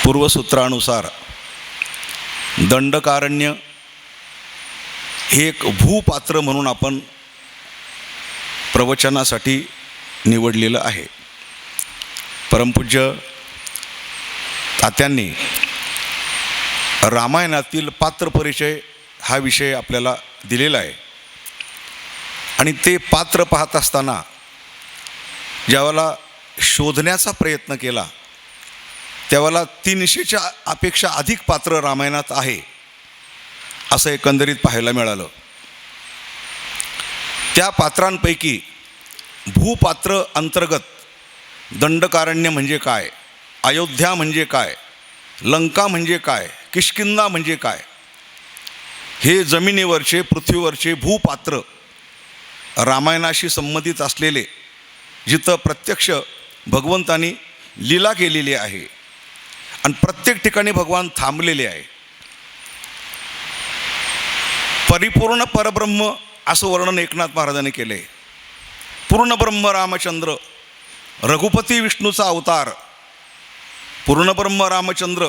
पूर्वसूत्रानुसार दंडकारण्य हे एक भूपात्र म्हणून आपण प्रवचनासाठी निवडलेलं आहे. परमपूज्य तात्यांनी रामायणातील पात्र परिचय हा विषय आपल्याला दिलेला आहे आणि ते पात्र पाहत असताना ज्यावेळेला शोधण्याचा प्रयत्न केला त्यावेळेला 300च्या अपेक्षा अधिक पात्र रामायणात आहे असं एकंदरीत पाहायला मिळालं. त्या पात्रांपैकी भूपात्र अंतर्गत दंडकारण्य म्हणजे काय, अयोध्या म्हणजे काय, लंका म्हणजे काय, किष्किंधा म्हणजे काय, हे जमिनीवरचे पृथ्वीवरचे भूपात्र रामायणाशी संबंधित असलेले, जिथं प्रत्यक्ष भगवंतानी लीला केलेली आहे आणि प्रत्येक ठिकाणी भगवान थांबलेले आहे. परिपूर्ण परब्रह्म असं वर्णन एकनाथ महाराजांनी केले. पूर्ण ब्रह्म रामचंद्र, रघुपती विष्णूचा अवतार, पूर्ण ब्रह्म रामचंद्र.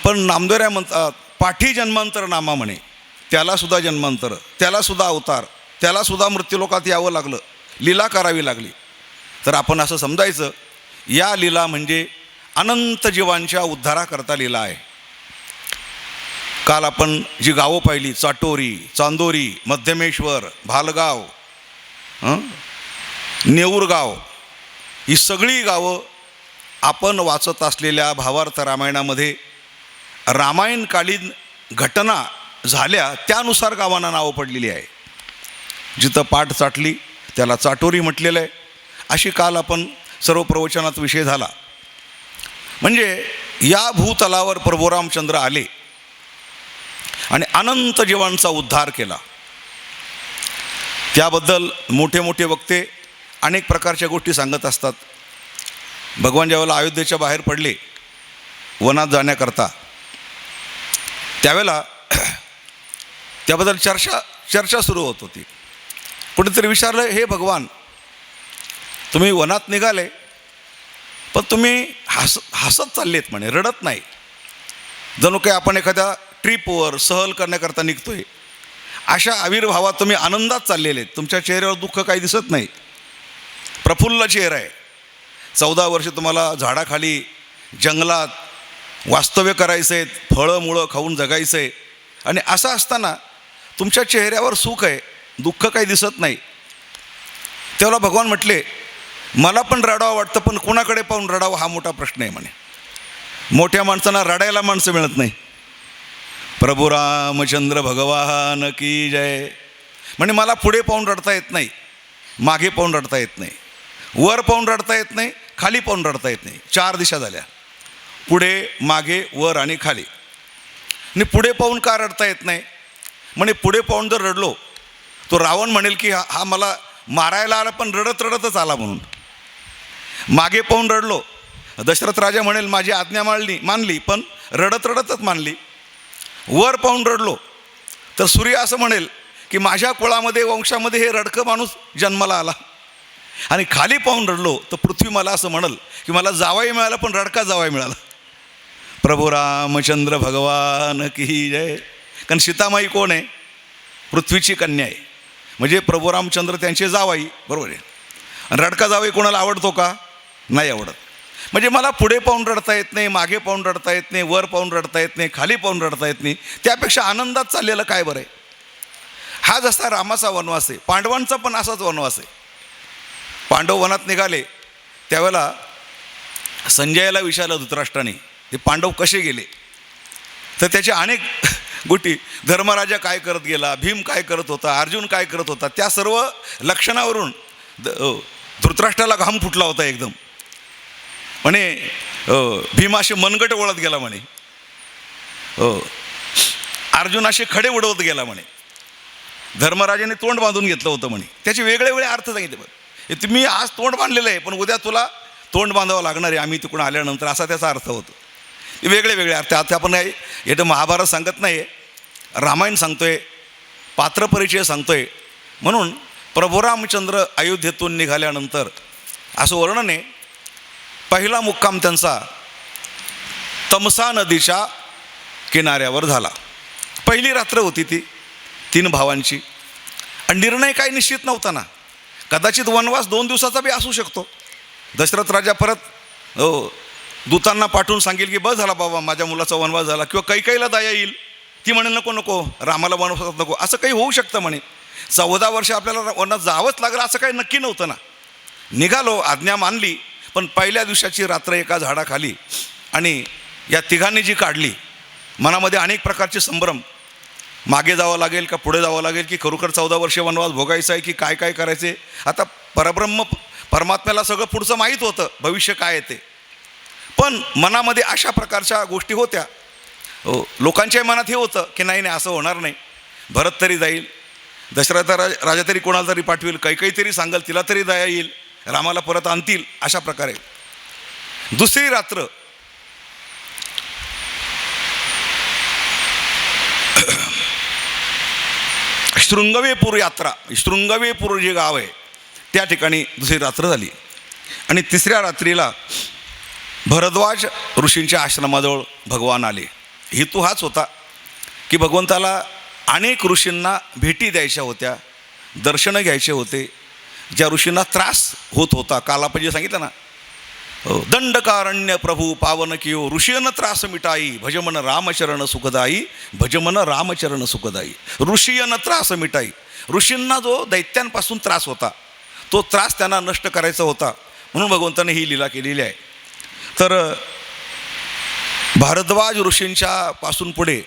पण नामदेवराय म्हणतात पाठी जन्मांतर नामा म्हणे, त्यालासुद्धा जन्मांतर, त्यालासुद्धा अवतार, त्यालासुद्धा मृत्यूलोकात यावं लागलं, लीला करावी लागली. तर आपण असं समजायचं या लीला म्हणजे अनंत जीवांच्या उद्धाराकरता लीला आहे. काल आपण जी गावं पाहिली, चाटोरी, चांदोरी, मध्यमेश्वर, भालगाव, नेऊरगाव, ही सगळी गावं आपण वाचत असलेल्या भावार्थ रामायणामध्ये रामायणकालीन घटना झाल्या त्यानुसार गावांना नावं पडलेली आहे. जिथं पाठ चाटली त्याला चाटोरी म्हटलेलं आहे. अशी काल आपण सर्व प्रवचनात विषय झाला. म्हणजे या भूतलावर प्रभू रामचंद्र आले आणि अनंत जीवांचा उद्धार केला. त्याबद्दल मोठे मोठे वक्ते अनेक प्रकारच्या गोष्टी सांगत असतात. भगवान ज्यावेळेला अयोध्येच्या बाहेर पडले वनात जाण्याकरता, त्यावेळेला त्याबद्दल चर्चा सुरू होत होती. कुणीतरी विचारलं, हे भगवान, तुम्ही वनात निघाले पण तुम्ही हसत चाललेत म्हणे, रडत नाही. जणू काही आपण एखाद्या ट्रिपवर सहल करण्याकरता निघतोय अशा आविर्भावात तुम्ही आनंदात चाललेले आहेत. तुमच्या चेहऱ्यावर दुःख काही दिसत नाही, प्रफुल्ल चेहरा आहे. 14 वर्ष तुम्हाला झाडाखाली जंगलात वास्तव्य करायचं आहे, फळं मुळं खाऊन जगायचं आहे आणि असं असताना तुमच्या चेहऱ्यावर सुख आहे, दुःख काही दिसत नाही. तेव्हा भगवान म्हटले, मला पण रडावं वाटतं पण कोणाकडे पाहून रडावं हा मोठा प्रश्न आहे म्हणे. मोठ्या माणसांना रडायला माणसं मिळत नाही. प्रभू रामचंद्र भगवान की जय. म्हणजे मला पुढे पाहून रडता येत नाही, मागे पाहून रडता येत नाही, वर पाहून रडता येत नाही, खाली पाहून रडता येत नाही. 4 दिशा झाल्या, पुढे, मागे, वर आणि खाली. आणि पुढे पाहून का रडता येत नाही म्हणे, पुढे पाहून जर रडलो तो रावण म्हणेल की हा मला मारायला आला पण रडत रडतच आला म्हणून. मागे पाहून रडलो दशरथ राजा म्हणेल माझी आज्ञा मानली पण रडत रडतच मानली. वर पाहून रडलो तर सूर्य असं म्हणेल की माझ्या कुळामध्ये वंशामध्ये हे रडकं माणूस जन्माला आला. आणि खाली पाहून रडलो तर पृथ्वी मला असं म्हणेल की मला जावाई मिळाला पण रडका जावाई मिळाला. प्रभू रामचंद्र भगवान की जय. कारण सीतामाई कोण आहे? पृथ्वीची कन्या आहे. म्हणजे प्रभू रामचंद्र त्यांचे जावाई, बरोबर आहे. आणि रडका जावाई कोणाला आवडतो का? नाही आवडत. म्हणजे मला पुढे पाहून रडता येत नाही, मागे पाहून रडता येत नाही, वर पाहून रडता येत नाही, खाली पाहून रडता येत नाही. त्यापेक्षा आनंदात चाललेलं काय बरं आहे? हा जसा रामाचा वनवास आहे, पांडवांचा पण असाच वनवास आहे. पांडव वनात निघाले त्यावेळेला संजयाला विचारलं धृतराष्ट्राने ते पांडव कसे गेले. तर त्याच्या अनेक गोष्टी, धर्मराजा काय करत गेला, भीम काय करत होता, अर्जुन काय करत होता, त्या सर्व लक्षणावरून धृतराष्ट्राला घाम फुटला होता एकदम. म्हणे भीम असे मनगट वळत गेला म्हणे, अर्जुन असे खडे उडवत गेला म्हणे, धर्मराजाने तोंड बांधून घेतलं होतं म्हणे. त्याचे वेगळे वेगळे अर्थ सांगितले. बरं, तुम्ही आज तोंड बांधलेलं आहे पण उद्या तुला तोंड बांधावं लागणार आहे आम्ही तिकडून आल्यानंतर, असा त्याचा अर्थ होतो. वेगळे वेगळे अर्थ. आता आपण काही येतं महाभारत सांगत नाही, रामायण सांगतोय, पात्रपरिचय सांगतोय. म्हणून प्रभू रामचंद्र अयोध्येतून निघाल्यानंतर असं वर्णन आहे, पहिला मुक्काम त्यांचा तमसा नदीच्या किनाऱ्यावर झाला. पहिली रात्र होती ती 3 भावांची. आणि निर्णय काही निश्चित नव्हता ना. कदाचित वनवास 2 दिवसाचा बी असू शकतो. दशरथ राजा परत दूतांना पाठवून सांगेल की बस झाला बाबा, माझ्या मुलाचा वनवास झाला. किंवा कैकेयीला दया येईल, ती म्हणेल नको नको, रामाला वनवासात नको. असं काही होऊ शकतं म्हणे. 14 वर्ष आपल्याला वनात जावंच लागलं असं काही नक्की नव्हतं ना. निघालो, आज्ञा मानली. पण पहिल्या दिवसाची रात्र एका झाडाखाली आणि या तिघांनी जी काढली, मनामध्ये अनेक प्रकारचे संभ्रम. मागे जावं लागेल का पुढे जावं लागेल, की खरोखर 14 वर्ष वनवास भोगायचा आहे, की काय काय करायचे. आता परमात्म्याला सगळं पुढचं माहीत होतं, भविष्य काय आहे ते. पण मनामध्ये अशा प्रकारच्या गोष्टी होत्या. लोकांच्या मनात हे होतं की नाही नाही असं होणार नाही, भरत तरी जाईल, दशरथ राजा तरी कोणाला तरी पाठवेल, कैकेयी तरी सांगेल, तिला तरी दया येईल, रामाला परत आणतील. अशा प्रकारे दुसरी रात्र शृंगवेपूर यात्रा, शृंगवेपूर जे गाव आहे त्या ठिकाणी दुसरी रात्र झाली. आणि तिसऱ्या रात्रीला भरद्वाज ऋषींच्या आश्रमाजवळ भगवान आले. हेतू हाच होता की भगवंताला अनेक ऋषींना भेटी द्यायच्या होत्या, दर्शनं घ्यायचे होते. ज्या ऋषींना त्रास होत होता, काल आपण जे सांगितलं ना, दंडकारण्य प्रभू पावन कियो ऋषीन त्रास मिटाई, भजमन रामचरण सुखदाई, भजमन रामचरण सुखदाई. ऋषीयन त्रास मिटाई, ऋषींना जो दैत्यांपासून त्रास होता तो त्रास त्यांना नष्ट करायचा होता, म्हणून भगवंताने ही लीला केलेली आहे. तर भारद्वाज ऋषींच्या पासून पुढे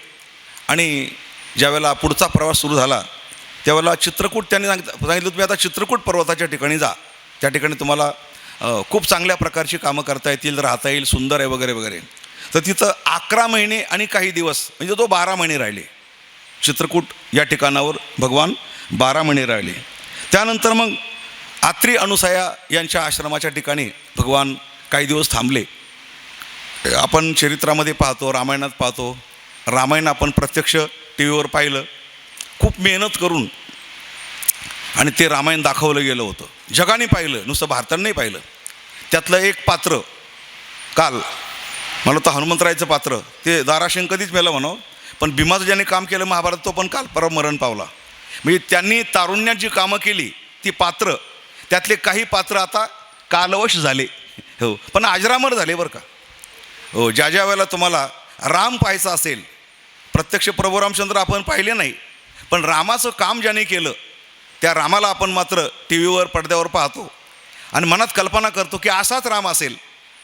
आणि ज्यावेळेला पुढचा प्रवास सुरू झाला त्यावेळेला चित्रकूट त्यांनी सांगितलं तुम्ही आता चित्रकूट पर्वताच्या ठिकाणी जा, त्या ठिकाणी तुम्हाला खूप चांगल्या प्रकारची कामं करता येतील, राहता येईल, सुंदर आहे वगैरे वगैरे. तर तिथं 11 महिने आणि काही दिवस म्हणजे तो 12 महिने राहिले. चित्रकूट या ठिकाणावर भगवान 12 महिने राहिले. त्यानंतर मग आत्री अनुसया यांच्या आश्रमाच्या ठिकाणी भगवान काही दिवस थांबले. आपण चरित्रामध्ये पाहतो, रामायणात पाहतो. रामायण आपण प्रत्यक्ष टी व्हीवर पाहिलं, खूप मेहनत करून, आणि ते रामायण दाखवलं गेलं होतं. जगाने पाहिलं, नुसतं भारताने नाही पाहिलं. त्यातलं एक पात्र काल मला तर हनुमंतरायचं पात्र, ते दाराशिंग कधीच मेलं म्हणावं, पण भीमाचं ज्याने काम केलं महाभारत तो पण काल परम मरण पावला. म्हणजे त्यांनी तारुण्यात जी कामं केली ती पात्र, त्यातले काही पात्र आता कालवश झाले, हो, पण अजरामर झाले बरं का. हो, ज्या ज्या वेळेला तुम्हाला राम पाहायचा असेल, प्रत्यक्ष प्रभू रामचंद्र आपण पाहिले नाही, पण रामाचं काम ज्याने केलं त्या रामाला आपण मात्र टी व्हीवर पडद्यावर पाहतो आणि मनात कल्पना करतो की असाच राम असेल,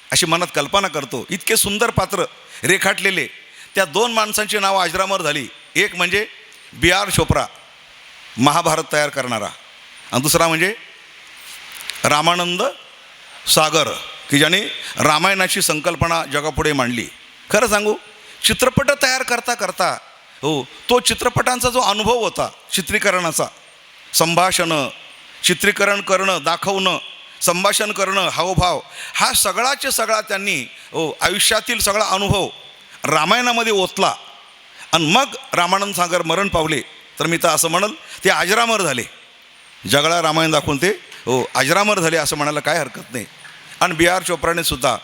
अशी मनात कल्पना करतो. इतके सुंदर पात्र रेखाटलेले. त्या 2 माणसांची नावं अजरामर झाली. एक म्हणजे B.R. चोप्रा, महाभारत तयार करणारा, आणि दुसरा म्हणजे रामानंद सागर, की ज्याने रामायणाची संकल्पना जगापुढे मांडली. खरं सांगू, चित्रपट तयार करता करता हो, तो चित्रपटांचा जो अनुभव होता चित्रीकरणाचा, संभाषणं, चित्रीकरण करणं, दाखवणं, संभाषण करणं, हावभाव, हा सगळाचे सगळा त्यांनी आयुष्यातील सगळा अनुभव रामायणामध्ये ओतला. आणि मग रामानंद सागर मरण पावले. तर मी तर असं म्हणल ते अजरामर झाले. जगाला रामायण दाखवून ते अजरामर झाले असं म्हणायला काय हरकत नाही. आणि B.R. चोप्राने सुद्धा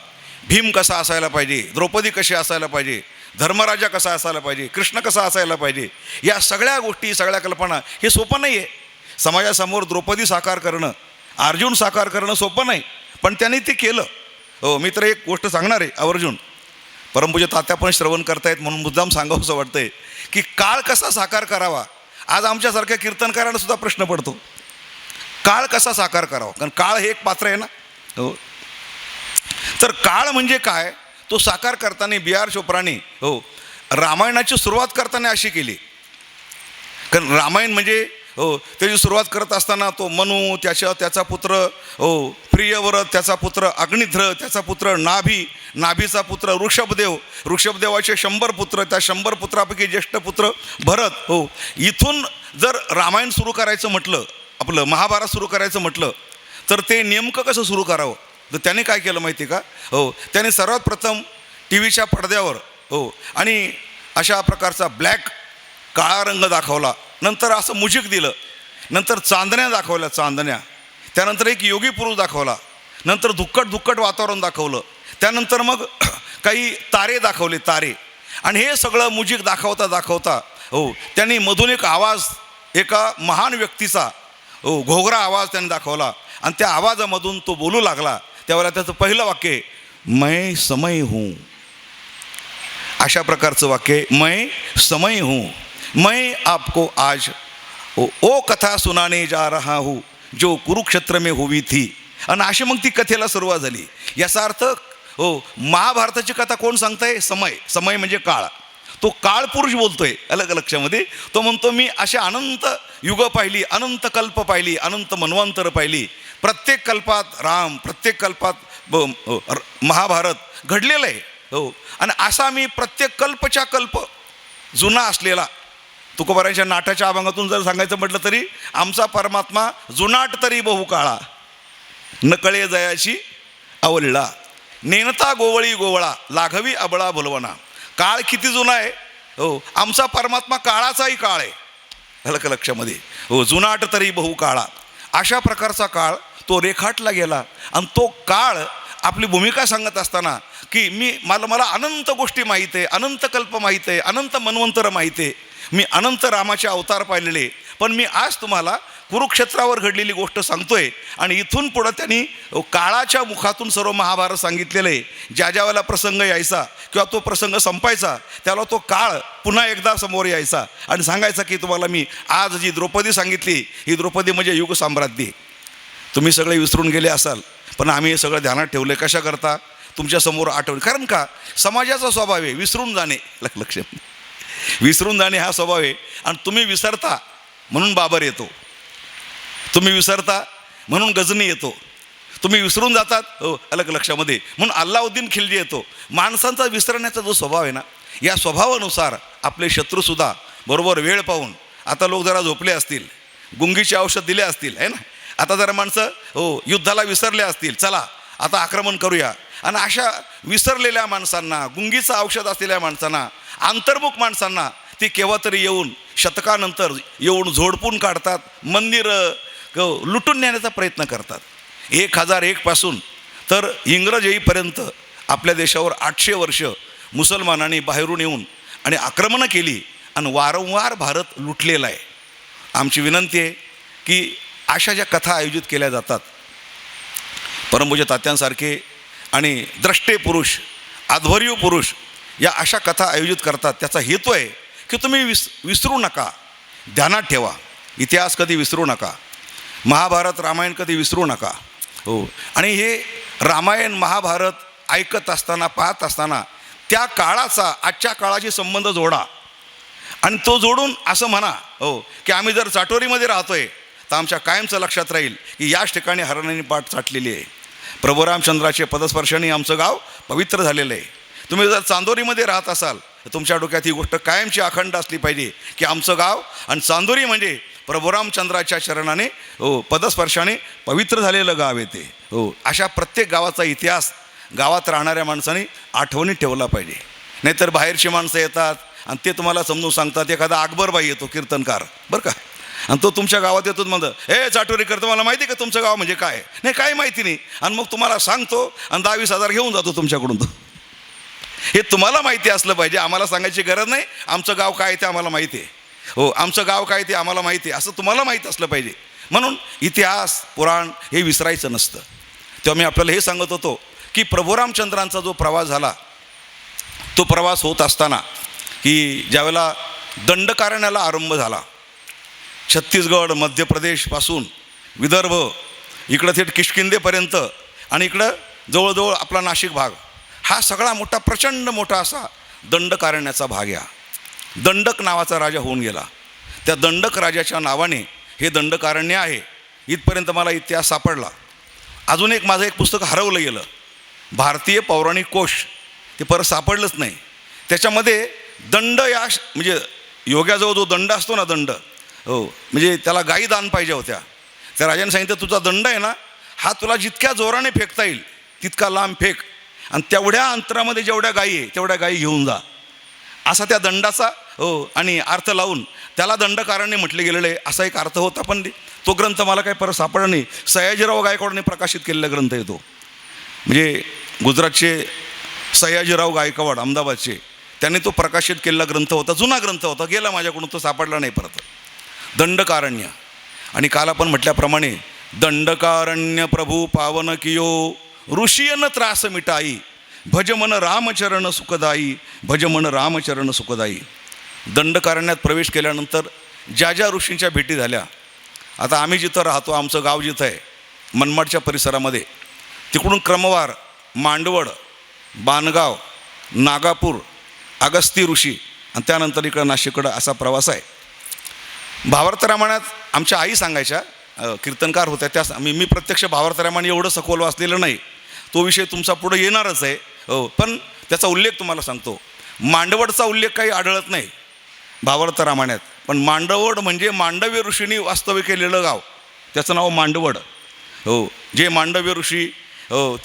भीम कसा असायला पाहिजे, द्रौपदी कशी असायला पाहिजे, धर्मराजा कसा असायला पाहिजे, कृष्ण कसा असायला पाहिजे, या सगळ्या गोष्टी, सगळ्या कल्पना, हे सोपं नाही आहे. समाजासमोर द्रौपदी साकार करणं, अर्जुन साकार करणं सोपं नाही, पण त्यांनी ते केलं. हो, मी तर एक गोष्ट सांगणार आहे आवर्जून. परमपूज्य तात्या पण श्रवण करतायत म्हणून मुद्दाम सांगावं असं वाटतंय की काळ कसा साकार करावा. आज आमच्यासारख्या कीर्तनकारांना सुद्धा प्रश्न पडतो, काळ कसा साकार करावा, कारण काळ हे एक पात्र आहे ना. हो, तर काळ म्हणजे काय, तो साकार करताना B.R. चोप्राने रामायणाची सुरुवात करताना अशी केली. कारण रामायण म्हणजे त्याची सुरुवात करत असताना तो मनू, त्याचा पुत्र प्रियव्रत, त्याचा पुत्र अग्निध्र, त्याचा पुत्र नाभी, नाभीचा पुत्र ऋषभदेव, ऋषभदेवाचे 100 पुत्र, त्या 100 पुत्रापैकी ज्येष्ठ पुत्र भरत. इथून जर रामायण सुरू करायचं म्हटलं, आपलं महाभारत सुरू करायचं म्हटलं, तर ते नेमकं कसं सुरू करावं. तर त्याने काय केलं माहिती का, त्याने सर्वात प्रथम टी व्हीच्या पडद्यावर आणि अशा प्रकारचा ब्लॅक काळा रंग दाखवला. नंतर असं मुजिक दिलं, नंतर चांदण्या दाखवल्या, चांदण्या, त्यानंतर एक योगी पुरुष दाखवला, नंतर दुक्कट वातावरण दाखवलं, त्यानंतर मग काही तारे दाखवले, तारे. आणि हे सगळं म्युझिक दाखवता दाखवता त्यांनी मधून एक आवाज, एका महान व्यक्तीचा घोगरा आवाज त्यांनी दाखवला. आणि त्या आवाजामधून तो बोलू लागला. त्यावेळेला त्याचं पहिलं वाक्य, मैं समय हूँ. अशा प्रकारचं वाक्य, मैं समय हूँ, मैं आपको आज ओ कथा सुनाने जा रहा हूँ जो कुरुक्षेत्र में हुई थी. आणि अशी मग ती कथेला सुरुवात झाली. याचा अर्थ महाभारताची कथा कोण सांगताय? समय. समय म्हणजे काळ. तो काळ पुरुष बोलतोय अलग लक्षामध्ये. तो म्हणतो मी असे अनंत युग पाहिली, अनंत कल्प पाहिली, अनंत मनवंतर पाहिली. प्रत्येक कल्पात राम, प्रत्येक कल्पात महाभारत घडलेलं आहे. आणि असा मी प्रत्येक कल्पच्या कल्प जुना असलेला, तुकोबारायांच्या नाटाच्या अभंगातून जर सांगायचं म्हटलं तरी, आमचा परमात्मा जुनाट तरी बहुकाळा, नकळे जयाची अवलिळा, नेनता गोवळी गोवळा, लाघवी अबळा भुलवणा. काळ किती जुना आहे. आमचा परमात्मा काळाचाही काळ आहे अलग लक्षामध्ये. जुनाट तरी बहुकाळा. अशा प्रकारचा काळ तो रेखाटला गेला. आणि तो काळ आपली भूमिका सांगत असताना की मला अनंत गोष्टी माहीत आहे, अनंत कल्प माहीत आहे, अनंत मनवंतर माहीत आहे, मी अनंत रामाचे अवतार पाहिलेले, पण मी आज तुम्हाला कुरुक्षेत्रावर घडलेली गोष्ट सांगतोय. आणि इथून पुढं त्यांनी काळाच्या मुखातून सर्व महाभारत सांगितलेलं आहे. ज्या ज्या वेळेला प्रसंग यायचा किंवा तो प्रसंग संपायचा, त्याला तो काळ पुन्हा एकदा समोर यायचा आणि सांगायचा की तुम्हाला मी आज जी द्रौपदी सांगितली, ही द्रौपदी म्हणजे युग साम्राज्य. तुम्ही सगळे विसरून गेले असाल, पण आम्ही हे सगळं ध्यानात ठेवलं. कशा करता? तुमच्यासमोर आठवण. कारण का, समाजाचा स्वभाव आहे विसरून जाणे. लक्ष, विसरून जाणे हा स्वभाव आहे. आणि तुम्ही विसरता म्हणून बाबर येतो, तुम्ही विसरता म्हणून गजनी येतो, तुम्ही विसरून जातात अलग लक्षामध्ये म्हणून अल्लाउद्दीन खिलजी येतो. माणसांचा विसरण्याचा जो स्वभाव आहे ना, या स्वभावानुसार आपले शत्रूसुद्धा बरोबर वेळ पाहून, आता लोक जरा झोपले असतील, गुंगीचे औषध दिले असतील आहे ना, आता जरा माणसं युद्धाला विसरले असतील, चला आता आक्रमण करूया. आणि अशा विसरलेल्या माणसांना, गुंगीचं औषध असलेल्या माणसांना, अंतर्मुख माणसांना ते केव्हा तरी येऊन शतकानंतर येऊन झोडपून काढतात, मंदिरं लुटून नेण्याचा प्रयत्न करतात. 1001 पासून तर इंग्रज येईपर्यंत आपल्या देशावर 800 वर्ष मुसलमानांनी बाहेरून येऊन आणि आक्रमणं केली आणि वारंवार भारत लुटलेला आहे. आमची विनंती आहे की अशा ज्या कथा आयोजित केल्या जातात, परमपूज्य तात्यांसारखे आणि द्रष्टे पुरुष, आध्वर्यू पुरुष या अशा कथा आयोजित करतात, त्याचा हेतू आहे की तुम्ही विसरू नका, ध्यानात ठेवा. इतिहास कधी विसरू नका, महाभारत रामायण कधी विसरू नका. आणि हे रामायण महाभारत ऐकत असताना, पाहत असताना त्या काळाचा आजच्या काळाशी संबंध जोडा. आणि तो जोडून असं म्हणा की आम्ही जर चाटोरीमध्ये राहतोय तर आमच्या कायमचं लक्षात राहील की याच ठिकाणी हरणांनी पाठ चाटलेली आहे. प्रभू रामचंद्राचे पदस्पर्शाने आमचं गाव पवित्र झालेलं आहे. तुम्ही जर चांदोरीमध्ये राहत असाल तर तुमच्या डोक्यात ही गोष्ट कायमची अखंड असली पाहिजे की आमचं गाव आणि चांदोरी म्हणजे प्रभू रामचंद्राच्या चरणाने पदस्पर्शाने पवित्र झालेलं गाव आहे ते. अशा प्रत्येक गावाचा इतिहास गावात राहणाऱ्या माणसाने आठवणी ठेवला पाहिजे. नाहीतर बाहेरची माणसं येतात आणि ते तुम्हाला समजून सांगतात. एखादा अकबरबाई येतो कीर्तनकार बरं का, आणि तो तुमच्या गावात येतो म्हणतो, हे चाटोरी करतो, मला माहिती का तुमचं गाव म्हणजे काय? नाही, काही माहिती नाही. आणि मग तुम्हाला सांगतो आणि 10-20 हजार घेऊन जातो तुमच्याकडून. तो हे तुम्हाला माहिती असलं पाहिजे, आम्हाला सांगायची गरज नाही. आमचं गाव काय ते आम्हाला माहिती आहे, आमचं गाव काय ते आम्हाला माहिती आहे, असं तुम्हाला माहीत असलं पाहिजे. म्हणून इतिहास पुराण हे विसरायचं नसतं. तेव्हा मी आपल्याला हे सांगत होतो की प्रभू रामचंद्रांचा जो प्रवास झाला, तो प्रवास होत असताना की ज्यावेळेला दंडकारण्याला आरंभ झाला, छत्तीसगड मध्य प्रदेशपासून विदर्भ इकडं थेट किष्किंधेपर्यंत आणि इकडं जवळजवळ आपला नाशिक भाग, हा सगळा मोठा प्रचंड मोठा असा दंडकारण्याचा भाग. या दंडक नावाचा राजा होऊन गेला. त्या दंडक राजाच्या नावाने हे दंडकारण्य आहे. इथपर्यंत मला इतिहास सापडला. अजून एक माझं एक पुस्तक हरवलं गेलं, भारतीय पौराणिक कोश, ते परत सापडलंच नाही. त्याच्यामध्ये दंड या म्हणजे योग्याजवळ जो दंड असतो ना, दंड म्हणजे त्याला गायी दान पाहिजे होत्या. त्या राजाने सांगितलं, तुझा दंड आहे ना, हा तुला जितक्या जोराने फेकता येईल तितका लांब फेक, आणि तेवढ्या अंतरामध्ये जेवढ्या गायी आहे तेवढ्या गायी घेऊन जा. असा त्या दंडाचा आणि अर्थ लावून त्याला दंडकारण्य म्हटले गेलेलं आहे, असा एक अर्थ होता. पण तो ग्रंथ मला काही परत सापडला नाही. सयाजीराव गायकवाडांनी प्रकाशित केलेला ग्रंथ आहे तो. म्हणजे गुजरातचे सयाजीराव गायकवाड अहमदाबादचे, त्यांनी तो प्रकाशित केलेला ग्रंथ होता, जुना ग्रंथ होता, गेला माझ्याकडून, तो सापडला नाही परत. दंडकारण्य. आणि काल आपण म्हटल्याप्रमाणे दंडकारण्य प्रभू पावन कियो ऋषीयन त्रास मिटाई भजमन रामचरण सुखदाई भजमन रामचरण सुखदाई. दंडकारण्यात प्रवेश केल्यानंतर ज्या ज्या ऋषींच्या भेटी झाल्या, आता आम्ही जिथं राहतो, आमचं गाव जिथं आहे मनमाडच्या परिसरामध्ये, तिकडून क्रमवार मांडवड, बाणगाव, नागापूर, अगस्ती ऋषी आणि त्यानंतर इकडं नाशिककडं असा प्रवास आहे. भावार्थ रामायणात आमच्या आई सांगायच्या, कीर्तनकार होत्या त्या, मी प्रत्यक्ष भावार्थ रामायण एवढं सखोल वाचलेलं नाही, तो विषय तुमचा पुढे येणारच आहे. पण त्याचा उल्लेख तुम्हाला सांगतो. मांडवडचा उल्लेख काही आढळत नाही भावार्थ रामायणात, पण मांडवड म्हणजे मांडव्य ऋषींनी वास्तव्य केलेलं गाव, त्याचं नाव मांडवड. जे मांडव्य ऋषी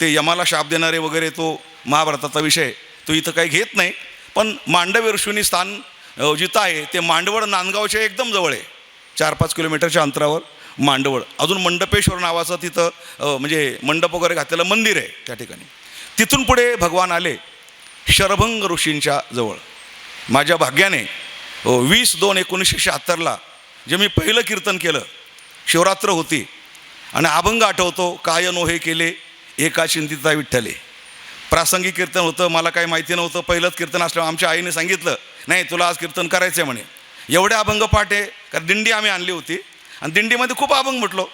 ते यमाला शाप देणारे वगैरे, तो महाभारताचा विषय, तो इथं काही घेत नाही. पण मांडव्य ऋषींनी स्थान जिथं आहे ते मांडवड नांदगावच्या एकदम जवळ आहे, 4-5 किलोमीटरच्या अंतरावर मांडवड. अजून मंडपेश्वर नावाचं तिथं म्हणजे मंडप वगैरे घातलेलं मंदिर आहे त्या ठिकाणी. तिथून पुढे भगवान आले शरभंग ऋषींच्या जवळ. माझ्या भाग्याने 20/2/1976 जे मी पहिलं कीर्तन केलं, शिवरात्र होती आणि अभंग आठवतो, काय नोहे केले एका चिंतिता विठ्ठले. प्रासंगिक कीर्तन होतं, मला काही माहिती नव्हतं, पहिलंच कीर्तन असल्यामुळे आमच्या आईने सांगितलं, नाही तुला आज कीर्तन करायचं आहे म्हणे. एवढे अभंग पाठ आहे, कारण दिंडी आम्ही आणली होती आणि दिंडीमध्ये खूप अभंग म्हटलो,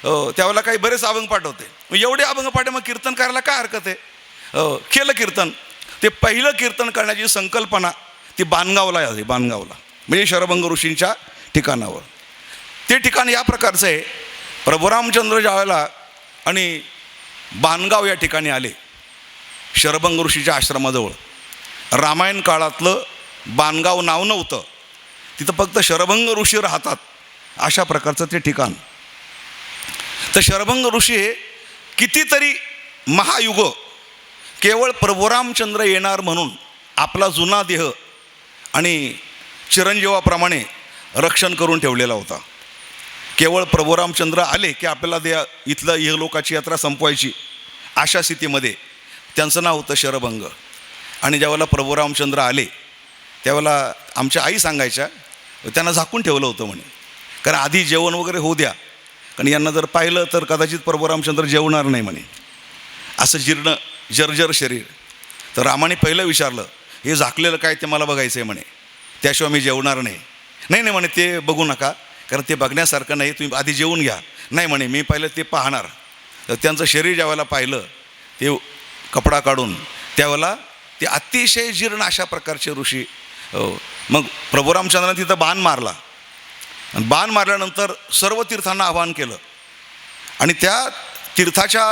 त्यावेळेला काही बरेच अभंग पाठ होते. एवढे अभंग पाठ मग कीर्तन करायला काय हरकत आहे. केलं कीर्तन. ते पहिलं कीर्तन करण्याची संकल्पना ती बाणगावला आहे, बाणगावला म्हणजे शरभंग ऋषींच्या ठिकाणावर. ते ठिकाण या प्रकारचं आहे. प्रभू रामचंद्र ज्यावेळेला आणि बाणगाव या ठिकाणी आले शरभंग ऋषीच्या आश्रमाजवळ, रामायण काळातलं बाणगाव नाव नव्हतं, तिथं फक्त शरभंग ऋषी राहतात अशा प्रकारचं ते ठिकाण. तर शरभंग ऋषी हे कितीतरी महायुग केवळ प्रभू रामचंद्र येणार म्हणून आपला जुना देह आणि चिरंजीवाप्रमाणे रक्षण करून ठेवलेला होता. केवळ प्रभू रामचंद्र आले की आपल्याला इथलं इहलोकाची यात्रा संपवायची अशा स्थितीमध्ये त्यांचं नाव होतं शरभंग. आणि ज्यावेळेला प्रभू रामचंद्र आले त्यावेळेला आमच्या आई सांगायच्या, त्यांना झाकून ठेवलं होतं म्हणे, कारण आधी जेवण वगैरे होऊ द्या, कारण यांना जर पाहिलं तर कदाचित प्रभू रामचंद्र जेवणार नाही म्हणे, असं जीर्ण जर्जर शरीर. तर रामाने पहिलं विचारलं, हे झाकलेलं काय ते मला बघायचं आहे म्हणे, त्याशिवाय मी जेवणार नाही. नाही नाही म्हणे, ते बघू नका, कारण ते बघण्यासारखं नाही, तुम्ही आधी जेवून घ्या. नाही म्हणे, मी पहिलं ते पाहणार. तर त्यांचं शरीर ज्यावेळेला पाहिलं ते कपडा काढून, त्यावेळेला ते अतिशय जीर्ण अशा प्रकारचे ऋषी. मग प्रभू रामचंद्राने तिथं बाण मारला आणि बाण मारल्यानंतर सर्व तीर्थांना आवाहन केलं आणि त्या तीर्थाच्या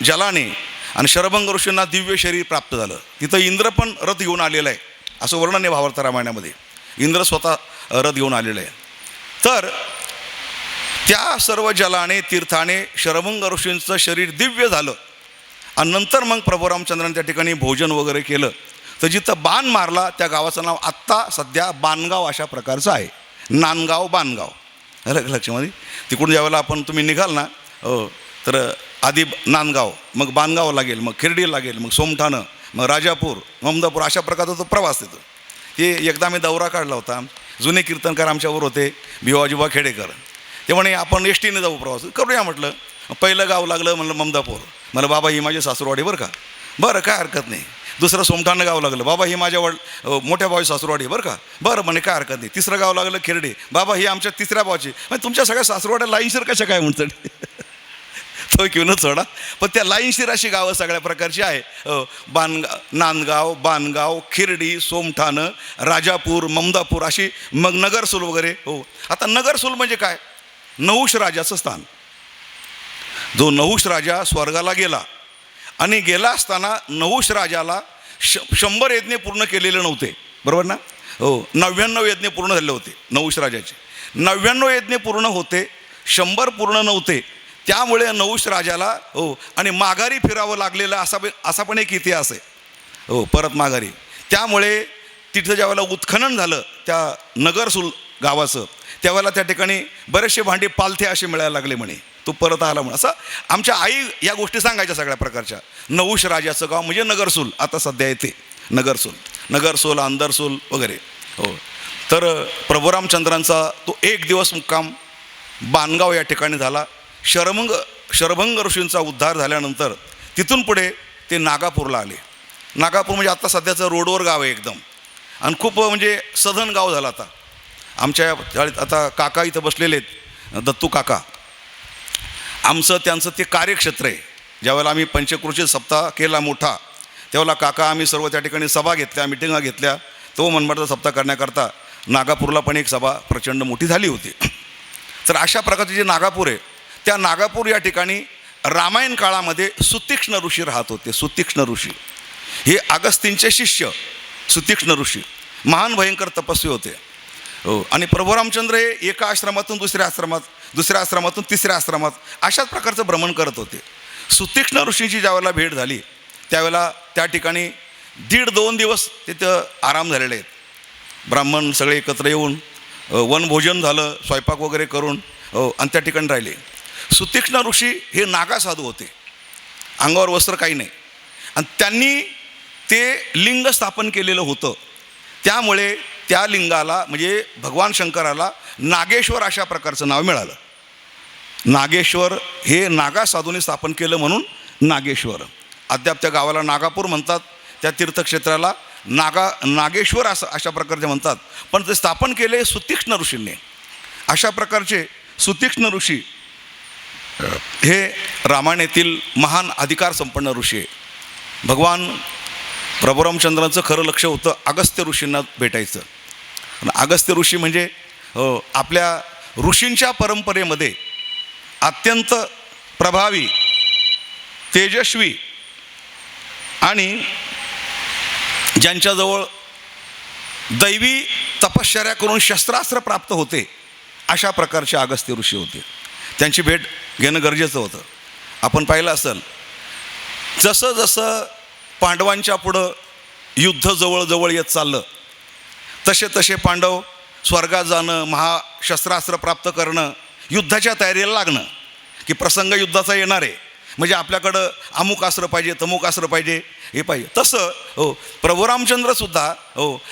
जलाने आणि शरभंग ऋषींना दिव्य शरीर प्राप्त झालं. तिथं इंद्र पण रथ घेऊन आलेला आहे, असं वर्णन आहे भावार्थ रामायणामध्ये. इंद्र स्वतः रथ घेऊन आलेलं आहे. तर त्या सर्व जलाने तीर्थाने शरभंग ऋषींचं शरीर दिव्य झालं आणि नंतर मग प्रभू रामचंद्राने त्या ठिकाणी भोजन वगैरे केलं. तर जिथं बाण मारला त्या गावाचं नाव आत्ता सध्या बाणगाव अशा प्रकारचं आहे. नांदगाव बाणगाव लक्षामध्ये. तिकडून ज्यावेळेला तुम्ही निघाल ना, तर आधी नांदगाव, मग बाणगाव लागेल, मग खिरडी लागेल, मग सोमठाणं, मग राजापूर, ममदापूर, अशा प्रकारचा तो प्रवास तिथं. ते एकदा आम्ही दौरा काढला होता. जुने कीर्तनकार आमच्यावर होते, भिवाजीबा खेडेकर. ते म्हणे आपण एस टीने जाऊ, प्रवास करूया. म्हटलं पहिलं गाव लागलं, म्हणलं ममदापूर. मला बाबा ही माझी सासूरवाडी बरं का. बरं काय हरकत नाही. दुसरं सोमठाणं गाव लागलं, बाबा ही माझ्या मोठ्या भावाची सासूरवाडी बरं का. बरं म्हणे काय हरकत नाही. तिसरं गाव लागलं खिरडी, बाबा ही आमच्या तिसऱ्या भावाची. म्हणजे तुमच्या सगळ्या सासूरवाड्या लाईनशीर कशा काय म्हणतात तो घेऊनच सोडा. पण त्या लाईनशीर अशी गावं सगळ्या प्रकारची आहे. नांदगाव, बाणगाव, खिरडी, सोमठाणं, राजापूर, ममदापूर अशी. मग नगरसूल वगैरे. आता नगरसूल म्हणजे काय, नहुष राजाचं स्थान. जो नहुष राजा स्वर्गाला गेला आणि गेला असताना नहुष राजाला 100 यज्ञ पूर्ण केलेले नव्हते, बरोबर ना. 99 यज्ञ पूर्ण झाले होते नहुष राजाचे. 99 यज्ञ पूर्ण होते, 100 पूर्ण नव्हते. त्यामुळे नहुष राजाला आणि माघारी फिरावं लागलेलं असा पण एक इतिहास आहे. परत माघारी. त्यामुळे तिथं ज्यावेळेला उत्खनन झालं त्या नगरसूल गावाचं, त्यावेळेला त्या ठिकाणी बरेचसे भांडे पालथे असे मिळायला लागले म्हणे. तो परत आला म्हणून. असं आमच्या आई या गोष्टी सांगायच्या सगळ्या प्रकारच्या. नहुष राजाचं गाव म्हणजे नगरसूल, आता सध्या येते नगरसूल अंदरसूल वगैरे. हो, तर प्रभू रामचंद्रांचा तो एक दिवस मुक्काम बाणगाव या ठिकाणी झाला. शरभंग ऋषींचा उद्धार झाल्यानंतर तिथून पुढे ते नागापूरला आले. नागापूर म्हणजे आता सध्याचं रोडवर गाव आहे एकदम, आणि खूप म्हणजे सधन गाव झालं आता. आमच्या शाळेत आता काका इथं बसलेले आहेत, दत्तू काका. आमचं त्यांचं ते कार्यक्षेत्र आहे. ज्यावेळेला आम्ही पंचक्रोशीत सप्ताह केला मोठा, त्यावेळेला काका आम्ही सर्व त्या ठिकाणी सभा घेतल्या, मिटिंगा घेतल्या. तो मनमाडचा सप्ताह करण्याकरता नागापूरला पण एक सभा प्रचंड मोठी झाली होती. तर अशा प्रकारचे जे नागापूर आहे, त्या नागापूर या ठिकाणी रामायण काळामध्ये सुतीक्ष्ण ऋषी राहत होते. सुतीक्ष्ण ऋषी हे अगस्तींचे शिष्य. सुतीक्ष्ण ऋषी महान भयंकर तपस्वी होते. हो, आणि प्रभू रामचंद्र हे एका आश्रमातून दुसऱ्या आश्रमात, दुसऱ्या आश्रमातून तिसऱ्या आश्रमात अशाच प्रकारचं भ्रमण करत होते. सुतीक्ष्ण ऋषींची ज्यावेळेला भेट झाली त्यावेळेला त्या ठिकाणी 1.5-2 दिवस तिथं आराम झालेले आहेत. ब्राह्मण सगळे एकत्र येऊन वनभोजन झालं, स्वयंपाक वगैरे करून आणि त्या ठिकाणी राहिले. सुतीक्ष्ण ऋषी हे नागा साधू होते, अंगावर वस्त्र काही नाही, आणि त्यांनी ते लिंग स्थापन केलेलं होतं. त्यामुळे त्या लिंगाला म्हणजे भगवान शंकराला नागेश्वर अशा प्रकारचं नाव मिळालं. नागेश्वर हे नागा साधूने स्थापन केलं म्हणून नागेश्वर. अद्याप त्या गावाला नागापूर म्हणतात, त्या तीर्थक्षेत्राला नागेश्वर असं अशा प्रकारचे म्हणतात. पण ते स्थापन केले सुतीक्ष्ण ऋषींनी. अशा प्रकारचे सुतीक्ष्ण ऋषी हे रामायणातील महान अधिकार संपन्न ऋषी आहे. भगवान प्रभू रामचंद्रांचं खरं लक्ष होतं अगस्त्य ऋषींना भेटायचं. अगस्त्य ऋषी म्हणजे आपल्या ऋषींच्या परंपरेमध्ये अत्यंत प्रभावी, तेजस्वी आणि ज्यांच्याजवळ दैवी तपश्चर्या करून शस्त्रास्त्र प्राप्त होते अशा प्रकारचे अगस्त्य ऋषी होते. त्यांची भेट घेणं गरजेचं होतं. आपण पाहिलं असेल, जसं जसं पांडवांच्या पुढं युद्ध जवळ येत चाललं तसे तसे पांडव स्वर्गात जाणं, महाशस्त्रास्त्र प्राप्त करणं, युद्धाच्या तयारीला लागणं, की प्रसंग युद्धाचा येणार आहे म्हणजे आपल्याकडं अमुक अस्त्र पाहिजे, तमुक अस्त्र पाहिजे, हे पाहिजे. तसं प्रभू रामचंद्रसुद्धा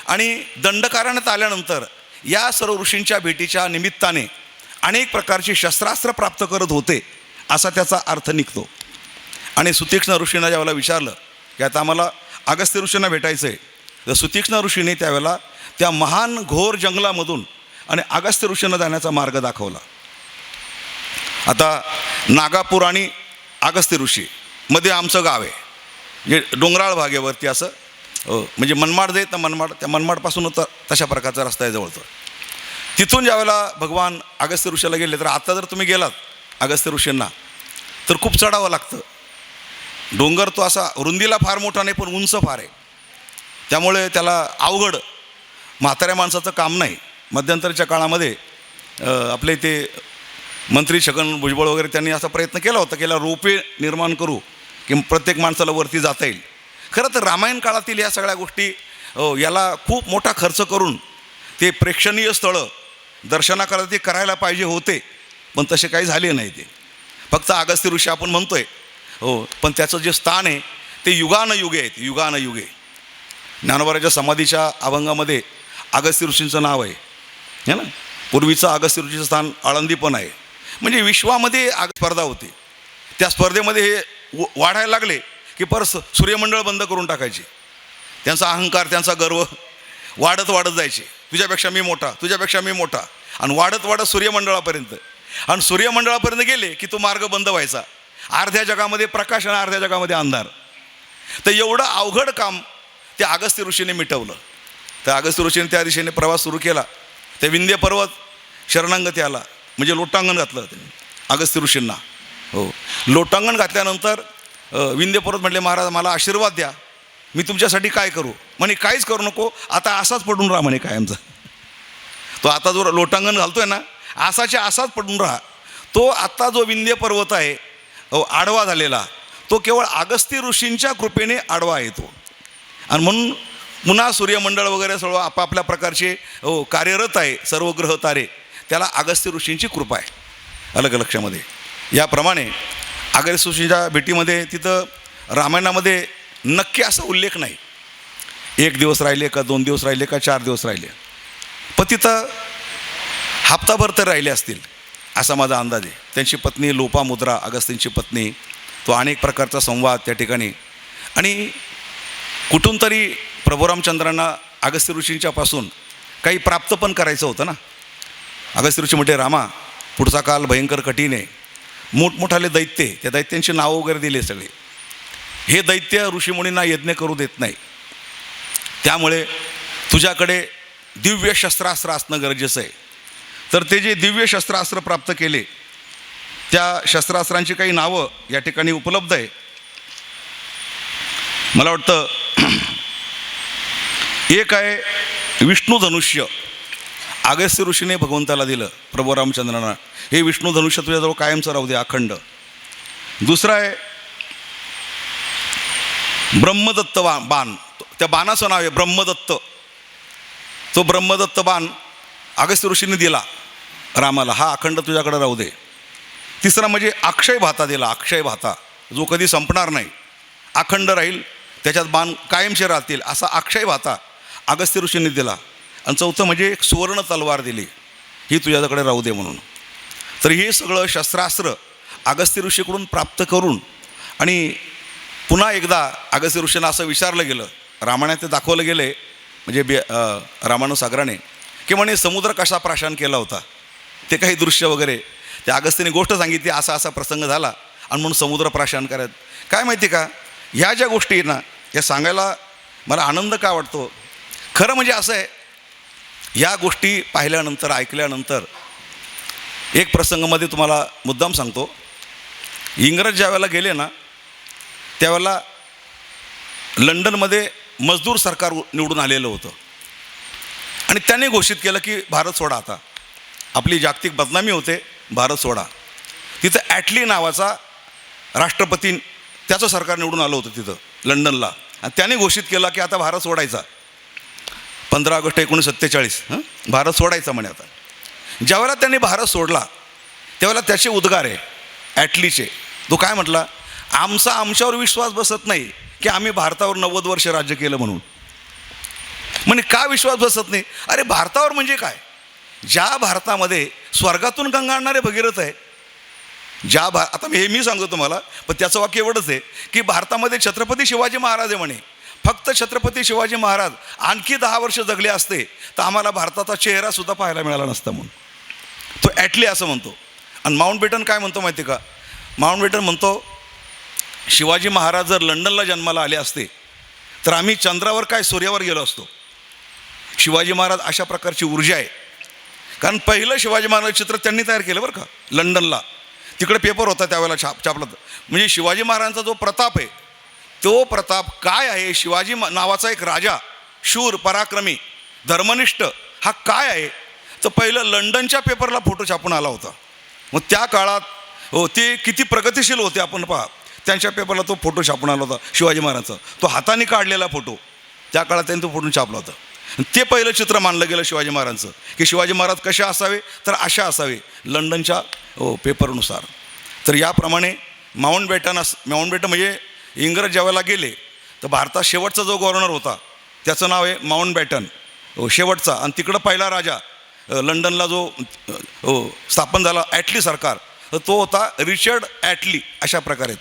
आणि दंडकारण्यात आल्यानंतर या सर्व ऋषींच्या भेटीच्या निमित्ताने अनेक प्रकारची शस्त्रास्त्र प्राप्त करत होते असा त्याचा अर्थ निघतो. आणि सुतीक्ष्ण ऋषींना ज्यावेळेला विचारलं की आता आम्हाला अगस्त्य ऋषींना भेटायचं आहे, तर सुतीक्ष्ण ऋषीने त्यावेळेला त्या महान घोर जंगलामधून आणि अगस्त्य ऋषींना जाण्याचा मार्ग दाखवला. आता नागापूर आणि अगस्त्य ऋषी मध्ये आमचं गाव आहे, म्हणजे डोंगराळ भागेवरती असं म्हणजे मनमाड जे तर मनमाड, त्या मनमाडपासून होतं तशा प्रकारचा रस्ता आहे जवळचा. तिथून ज्यावेळेला भगवान अगस्त्य ऋषीला गेले, तर आता जर तुम्ही गेलात अगस्त्य ऋषींना तर खूप चढावं लागतं. डोंगर तो असा रुंदीला फार मोठा नाही पण उंच फार आहे, त्यामुळे त्याला अवघड म्हाताऱ्या माणसाचं काम नाही. मध्यंतरीच्या काळामध्ये आपले ते मंत्री छगन भुजबळ वगैरे त्यांनी असा प्रयत्न केला होता, केला रोपवे निर्माण करू की प्रत्येक माणसाला वरती जाता येईल. खरं तर रामायण काळातील या सगळ्या गोष्टी याला खूप मोठा खर्च करून ते प्रेक्षणीय स्थळं दर्शनाकरता ते करायला पाहिजे होते, पण तसे काही झाले नाही. ते फक्त अगस्त्य ऋषी आपण म्हणतोय पण त्याचं जे स्थान आहे ते युगानयुगे आहेत, युगानयुगे. ज्ञानोबाराच्या समाधीच्या अभंगामध्ये अगस्त्य ऋषींचं नाव आहे ना. पूर्वीचं अगस्त्य ऋषीचं स्थान आळंदी पण आहे. म्हणजे विश्वामध्ये स्पर्धा होती, त्या स्पर्धेमध्ये हे वाढायला लागले की परत सूर्यमंडळ बंद करून टाकायचे. त्यांचा अहंकार, त्यांचा गर्व वाढत जायचे. तुझ्यापेक्षा मी मोठा, तुझ्यापेक्षा मी मोठा, आणि वाढत सूर्यमंडळापर्यंत. आणि सूर्यमंडळापर्यंत गेले की तो मार्ग बंद व्हायचा. अर्ध्या जगामध्ये प्रकाश आणि अर्ध्या जगामध्ये अंधार. तर एवढं अवघड काम ते अगस्त्य ऋषीने मिटवलं. तर अगस्त्य ऋषीने त्या दिशेने प्रवास सुरू केला. ते विंध्य पर्वत शरणांगती आला, म्हणजे लोटांगण घातलं त्यांनी अगस्त्य ऋषींना. लोटांगण घातल्यानंतर विंध्य पर्वत म्हटले, महाराज मला आशीर्वाद द्या, मी तुमच्यासाठी काय करू. म्हणे काहीच करू नको, आता असाच पडून राहा म्हणे कायमचा. तो आता जो लोटांगण घालतोय ना, असाच पडून राहा. तो आता जो विंध्य पर्वत आहे आडवा झालेला, तो केवळ अगस्त्य ऋषींच्या कृपेने आडवा येतो. आणि म्हणून पुन्हा सूर्यमंडळ वगैरे सर्व आपापल्या प्रकारचे कार्यरत आहे, सर्व ग्रह तारे, त्याला अगस्त्य ऋषींची कृपा आहे. अलग लक्षामध्ये याप्रमाणे अगस्त्य ऋषीच्या भेटीमध्ये तिथं रामायणामध्ये नक्की असा उल्लेख नाही, 1 दिवस राहिले का 2 दिवस राहिले का 4 दिवस राहिले, पण तिथं हप्ताभर तर राहिले असतील असा माझा अंदाज आहे. त्यांची पत्नी लोपामुद्रा, अगस्त्यांची पत्नी, तो अनेक प्रकारचा संवाद त्या ठिकाणी. आणि कुठून तरी प्रभू रामचंद्रांना अगस्त्य ऋषींच्यापासून काही प्राप्त पण करायचं होतं ना. अगस्त्य ऋषी म्हटले, रामा पुढचा काल भयंकर कठीण आहे, मोठमोठाले दैत्य, त्या दैत्यांची नावं वगैरे दिले सगळे. हे दैत्य ऋषीमुनींना यज्ञ करू देत नाही, त्यामुळे तुझ्याकडे दिव्य शस्त्रास्त्र असणं गरजेचं आहे. तर ते जे दिव्य शस्त्रास्त्र प्राप्त केले, त्या शस्त्रास्त्रांची काही नावं या ठिकाणी उपलब्ध आहे. मला वाटतं एक आहे विष्णू धनुष्य, अगस्त्य ऋषीने भगवंताला दिलं प्रभू रामचंद्रांना, हे विष्णू धनुष्य तुझ्याजवळ कायमचं राहू दे अखंड. दुसरा आहे ब्रह्मदत्त बाण, त्या बाणाचं नाव आहे ब्रह्मदत्त. तो ब्रह्मदत्त बाण अगस्त्य ऋषीने दिला रामाला, हा अखंड तुझ्याकडे राहू दे. तिसरा म्हणजे अक्षय भाता दिला, अक्षय भाता जो कधी संपणार नाही, अखंड राहील, त्याच्यात बाण कायमचे राहतील, असा अक्षय भाता अगस्त्य ऋषींनी दिला. आणि चौथं म्हणजे एक सुवर्ण तलवार दिली, ही तुझ्याकडे राहू दे म्हणून. तर हे सगळं शस्त्रास्त्र अगस्त्य ऋषीकडून प्राप्त करून, आणि पुन्हा एकदा अगस्त्य ऋषींना असं विचारलं गेलं, रामायणात ते दाखवलं गेलं म्हणजे रामानुसागराने, की म्हणे समुद्र कसा प्राशन केला होता, ते काही दृश्य वगैरे त्या अगस्त्याने गोष्ट सांगितली, असा असा प्रसंग झाला आणि म्हणून समुद्र प्राशन करत. काय माहिती का, ह्या ज्या गोष्टी ना या सांगायला मला आनंद का वाटतो, खरं म्हणजे असं आहे, या गोष्टी पाहिल्यानंतर ऐकल्यानंतर एक प्रसंगामध्ये तुम्हाला मुद्दाम सांगतो. इंग्रज ज्या वेळेला गेले ना, त्यावेळेला लंडनमध्ये मजदूर सरकार निवडून आलेलं होतं आणि त्यांनी घोषित केलं की भारत सोडा, आता आपली जागतिक बदनामी होते, भारत सोडा. तिथं ॲटली नावाचा राष्ट्रपती, त्याचं सरकार निवडून आलं होतं तिथं लंडनला, आणि त्याने घोषित केलं की आता भारत सोडायचा, 15 ऑगस्ट 1947 भारत सोडायचा म्हणे. आता ज्यावेळेला त्यांनी भारत सोडला त्यावेळेला त्याचे उद्गार आहे ॲटलीचे. तो काय म्हटला, आमच्यावर विश्वास बसत नाही की आम्ही भारतावर 90 वर्ष राज्य केलं म्हणून. म्हणजे का विश्वास बसत नाही, अरे भारतावर म्हणजे काय, ज्या भारतामध्ये स्वर्गातून गंगा आणणारे भगीरथ आहे, आता मी सांगतो तुम्हाला, पण त्याचं वाक्य एवढंच आहे की भारतामध्ये छत्रपती शिवाजी महाराज आहे म्हणे, फक्त छत्रपती शिवाजी महाराज आणखी 10 वर्ष जगले असते तर आम्हाला भारताचा चेहरासुद्धा पाहायला मिळाला नसता म्हणून तो ॲटली असं म्हणतो. आणि माउंटबेटन काय म्हणतो माहिती का, माउंटबेटन म्हणतो शिवाजी महाराज जर लंडनला जन्माला आले असते तर आम्ही चंद्रावर काय सूर्यावर गेलो असतो. शिवाजी महाराज अशा प्रकारची ऊर्जा आहे, कारण पहिलं शिवाजी महाराज चित्र त्यांनी तयार केलं बरं का लंडनला. तिकडे पेपर होता त्यावेळेला छापला, म्हणजे शिवाजी महाराजांचा जो प्रताप आहे तो प्रताप काय आहे, शिवाजी नावाचा एक राजा, शूर पराक्रमी धर्मनिष्ठ, हा काय आहे, तर पहिलं लंडनच्या पेपरला फोटो छापून आला होता. मग त्या काळात हो ते किती प्रगतिशील होते आपण पहा, त्यांच्या पेपरला तो फोटो छापून आला होता शिवाजी महाराजांचा, तो हाताने काढलेला फोटो, त्या काळात त्यांनी तो फोटो छापला होता. ते पहिलं चित्र मानलं गेलं शिवाजी महाराजांचं, की शिवाजी महाराज कसे असावे तर अशा असावे लंडनच्या पेपरनुसार. तर याप्रमाणे माउंटबेटन म्हणजे इंग्रज ज्यावेळेला गेले तर भारतात शेवटचा जो गव्हर्नर होता त्याचं नाव आहे माउंटबॅटन, शेवटचा. आणि तिकडं पहिला राजा लंडनला जो स्थापन झाला ॲटली सरकार, तर तो होता रिचर्ड ॲटली. अशा प्रकारे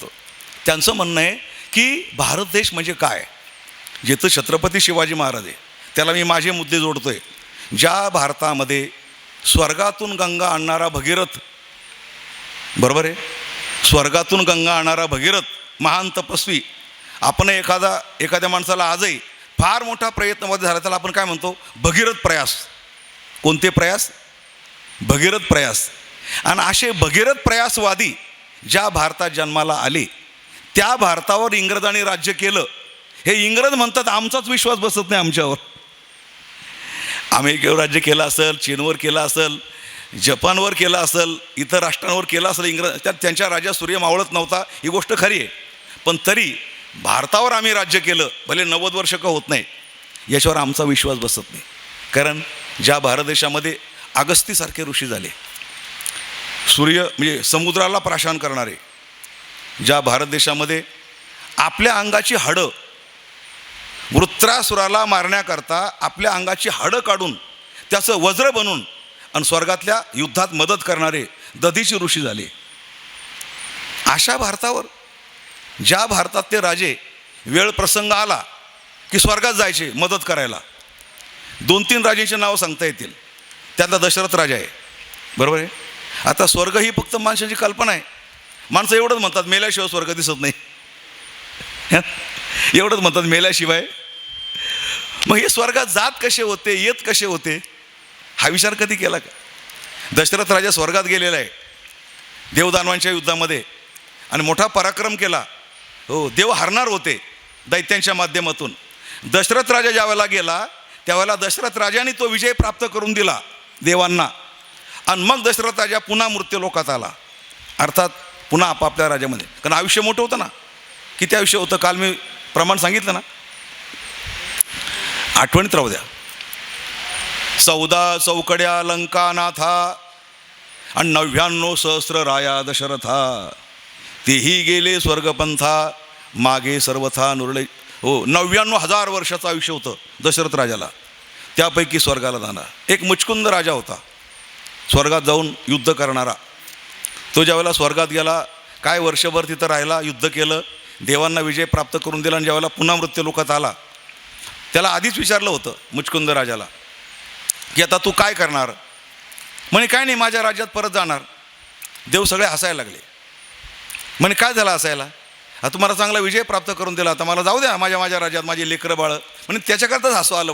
त्यांचं म्हणणं आहे की भारत देश म्हणजे काय, जिथं छत्रपती शिवाजी महाराज आहे त्याला मी माझे मुद्दे जोडतो आहे. ज्या भारतामध्ये स्वर्गातून गंगा आणणारा भगीरथ, बरोबर आहे, स्वर्गातून गंगा आणणारा भगीरथ महान तपस्वी, आपण एखाद्या माणसाला आजही फार मोठा प्रयत्नमध्ये झाला त्याला आपण काय म्हणतो, भगीरथ प्रयास. कोणते प्रयास, भगीरथ प्रयास. आणि असे भगीरथ प्रयासवादी ज्या भारतात जन्माला आले त्या भारतावर इंग्रजांनी राज्य केलं. हे इंग्रज म्हणतात आमचाच विश्वास बसत नाही आमच्यावर. अमेरिकेवर राज्य केलं असेल, चीनवर केलं असेल, जपानवर केलं असेल, इतर राष्ट्रांवर केलं असेल इंग्रज, त्यात त्यांच्या राजा सूर्य मावळत नव्हता, ही गोष्ट खरी आहे. पण तरी भारतावर आम्ही राज्य केलं, भले 90 वर्ष का होत नाही, याच्यावर आमचा विश्वास बसत नाही. कारण ज्या भारत देशामध्ये अगस्तीसारखे ऋषी झाले, सूर्य म्हणजे समुद्राला प्राशन करणारे, ज्या भारत देशामध्ये आपल्या अंगाची हाडं वृत्रासुराला मारण्याकरता आपल्या अंगाची हाडं काढून त्याचं वज्र बनवून आणि स्वर्गातल्या युद्धात मदत करणारे दधीची ऋषी झाले. अशा भारतावर, ज्या भारतात ते राजे वेळ प्रसंग आला की स्वर्गात जायचे मदत करायला, 2-3 राजांची नावं सांगता येतील. त्यातला दशरथ राजा आहे, बरोबर आहे. आता स्वर्ग ही फक्त माणसाची कल्पना आहे. माणसं एवढंच म्हणतात मेल्याशिवाय स्वर्ग दिसत नाही, एवढंच म्हणतात मेल्याशिवाय. मग हे स्वर्गात जात कसे होते, येत कसे होते, हा विचार कधी केला का? दशरथ राजा स्वर्गात गेलेला आहे देवदानवांच्या युद्धामध्ये आणि मोठा पराक्रम केला. हो, देव हरणार होते दैत्यांच्या माध्यमातून. दशरथ राजा ज्यावेळेला गेला त्यावेळेला दशरथ राजाने तो विजय प्राप्त करून दिला देवांना. आणि मग दशरथ राजा पुन्हा मृत्यूलोकात आला, अर्थात पुन्हा आपापल्या राज्यामध्ये. कारण आयुष्य मोठं होतं ना. किती आयुष्य होतं काल मी प्रमाण सांगितलं ना, आठवणीत राहू द्या. 14 चौकड्या लंकानाथा आणि 99 सहस्र राया दशरथा, तेही गेले स्वर्गपंथा मागे सर्वथा नुरले. हो, 99,000 वर्षाचं आयुष्य होतं दशरथ राजाला. त्यापैकी स्वर्गाला जाणार एक मुचकुंद राजा होता, स्वर्गात जाऊन युद्ध करणारा. तो ज्यावेळेला स्वर्गात गेला, काय वर्षभर तिथं राहिला, युद्ध केलं, देवांना विजय प्राप्त करून दिला. आणि ज्यावेळेला पुन्हा मृत्यूलोकात आला त्याला आधीच विचारलं होतं मुचकुंद राजाला की आता तू काय करणार. म्हणे काय नाही, माझ्या राज्यात परत जाणार. देव सगळे हसायला लागले. म्हणे काय झालं हसायला, आता तुम्हाला चांगला विजय प्राप्त करून दिला, आता मला जाऊ द्या माझ्या राज्यात, माझी लेकरं बाळं. म्हणे त्याच्याकरताच हसू आलं.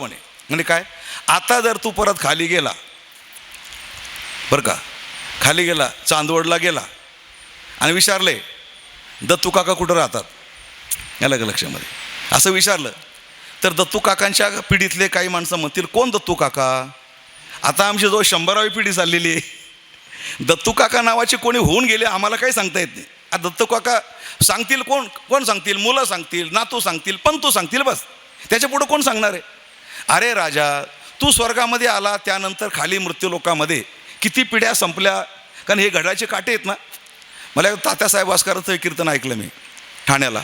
म्हणे काय, आता जर तू परत खाली गेला, बरं का, खाली गेला, चांदवडला गेला आणि विचारले दत्तू काका कुठं राहतात, याला का लक्षामध्ये असं विचारलं, तर दत्तू काकांच्या पिढीतले काही माणसं म्हणतील कोण दत्तू काका. आता आमची जो 100वी पिढी चाललेली आहे, दत्तू काका नावाचे कोणी होऊन गेले आम्हाला काही सांगता येत नाही. आता दत्तू काका सांगतील कोण सांगतील, मुलं सांगतील, नातू सांगतील, पंतू सांगतील, बस. त्याच्या पुढं कोण सांगणार आहे. अरे राजा, तू स्वर्गामध्ये आला त्यानंतर खाली मृत्यूलोकामध्ये किती पिढ्या संपल्या. कारण हे घड्याचे काटे आहेत ना. मला तात्यासाहेब वास्करांचं कीर्तन ऐकलं मी ठाण्याला,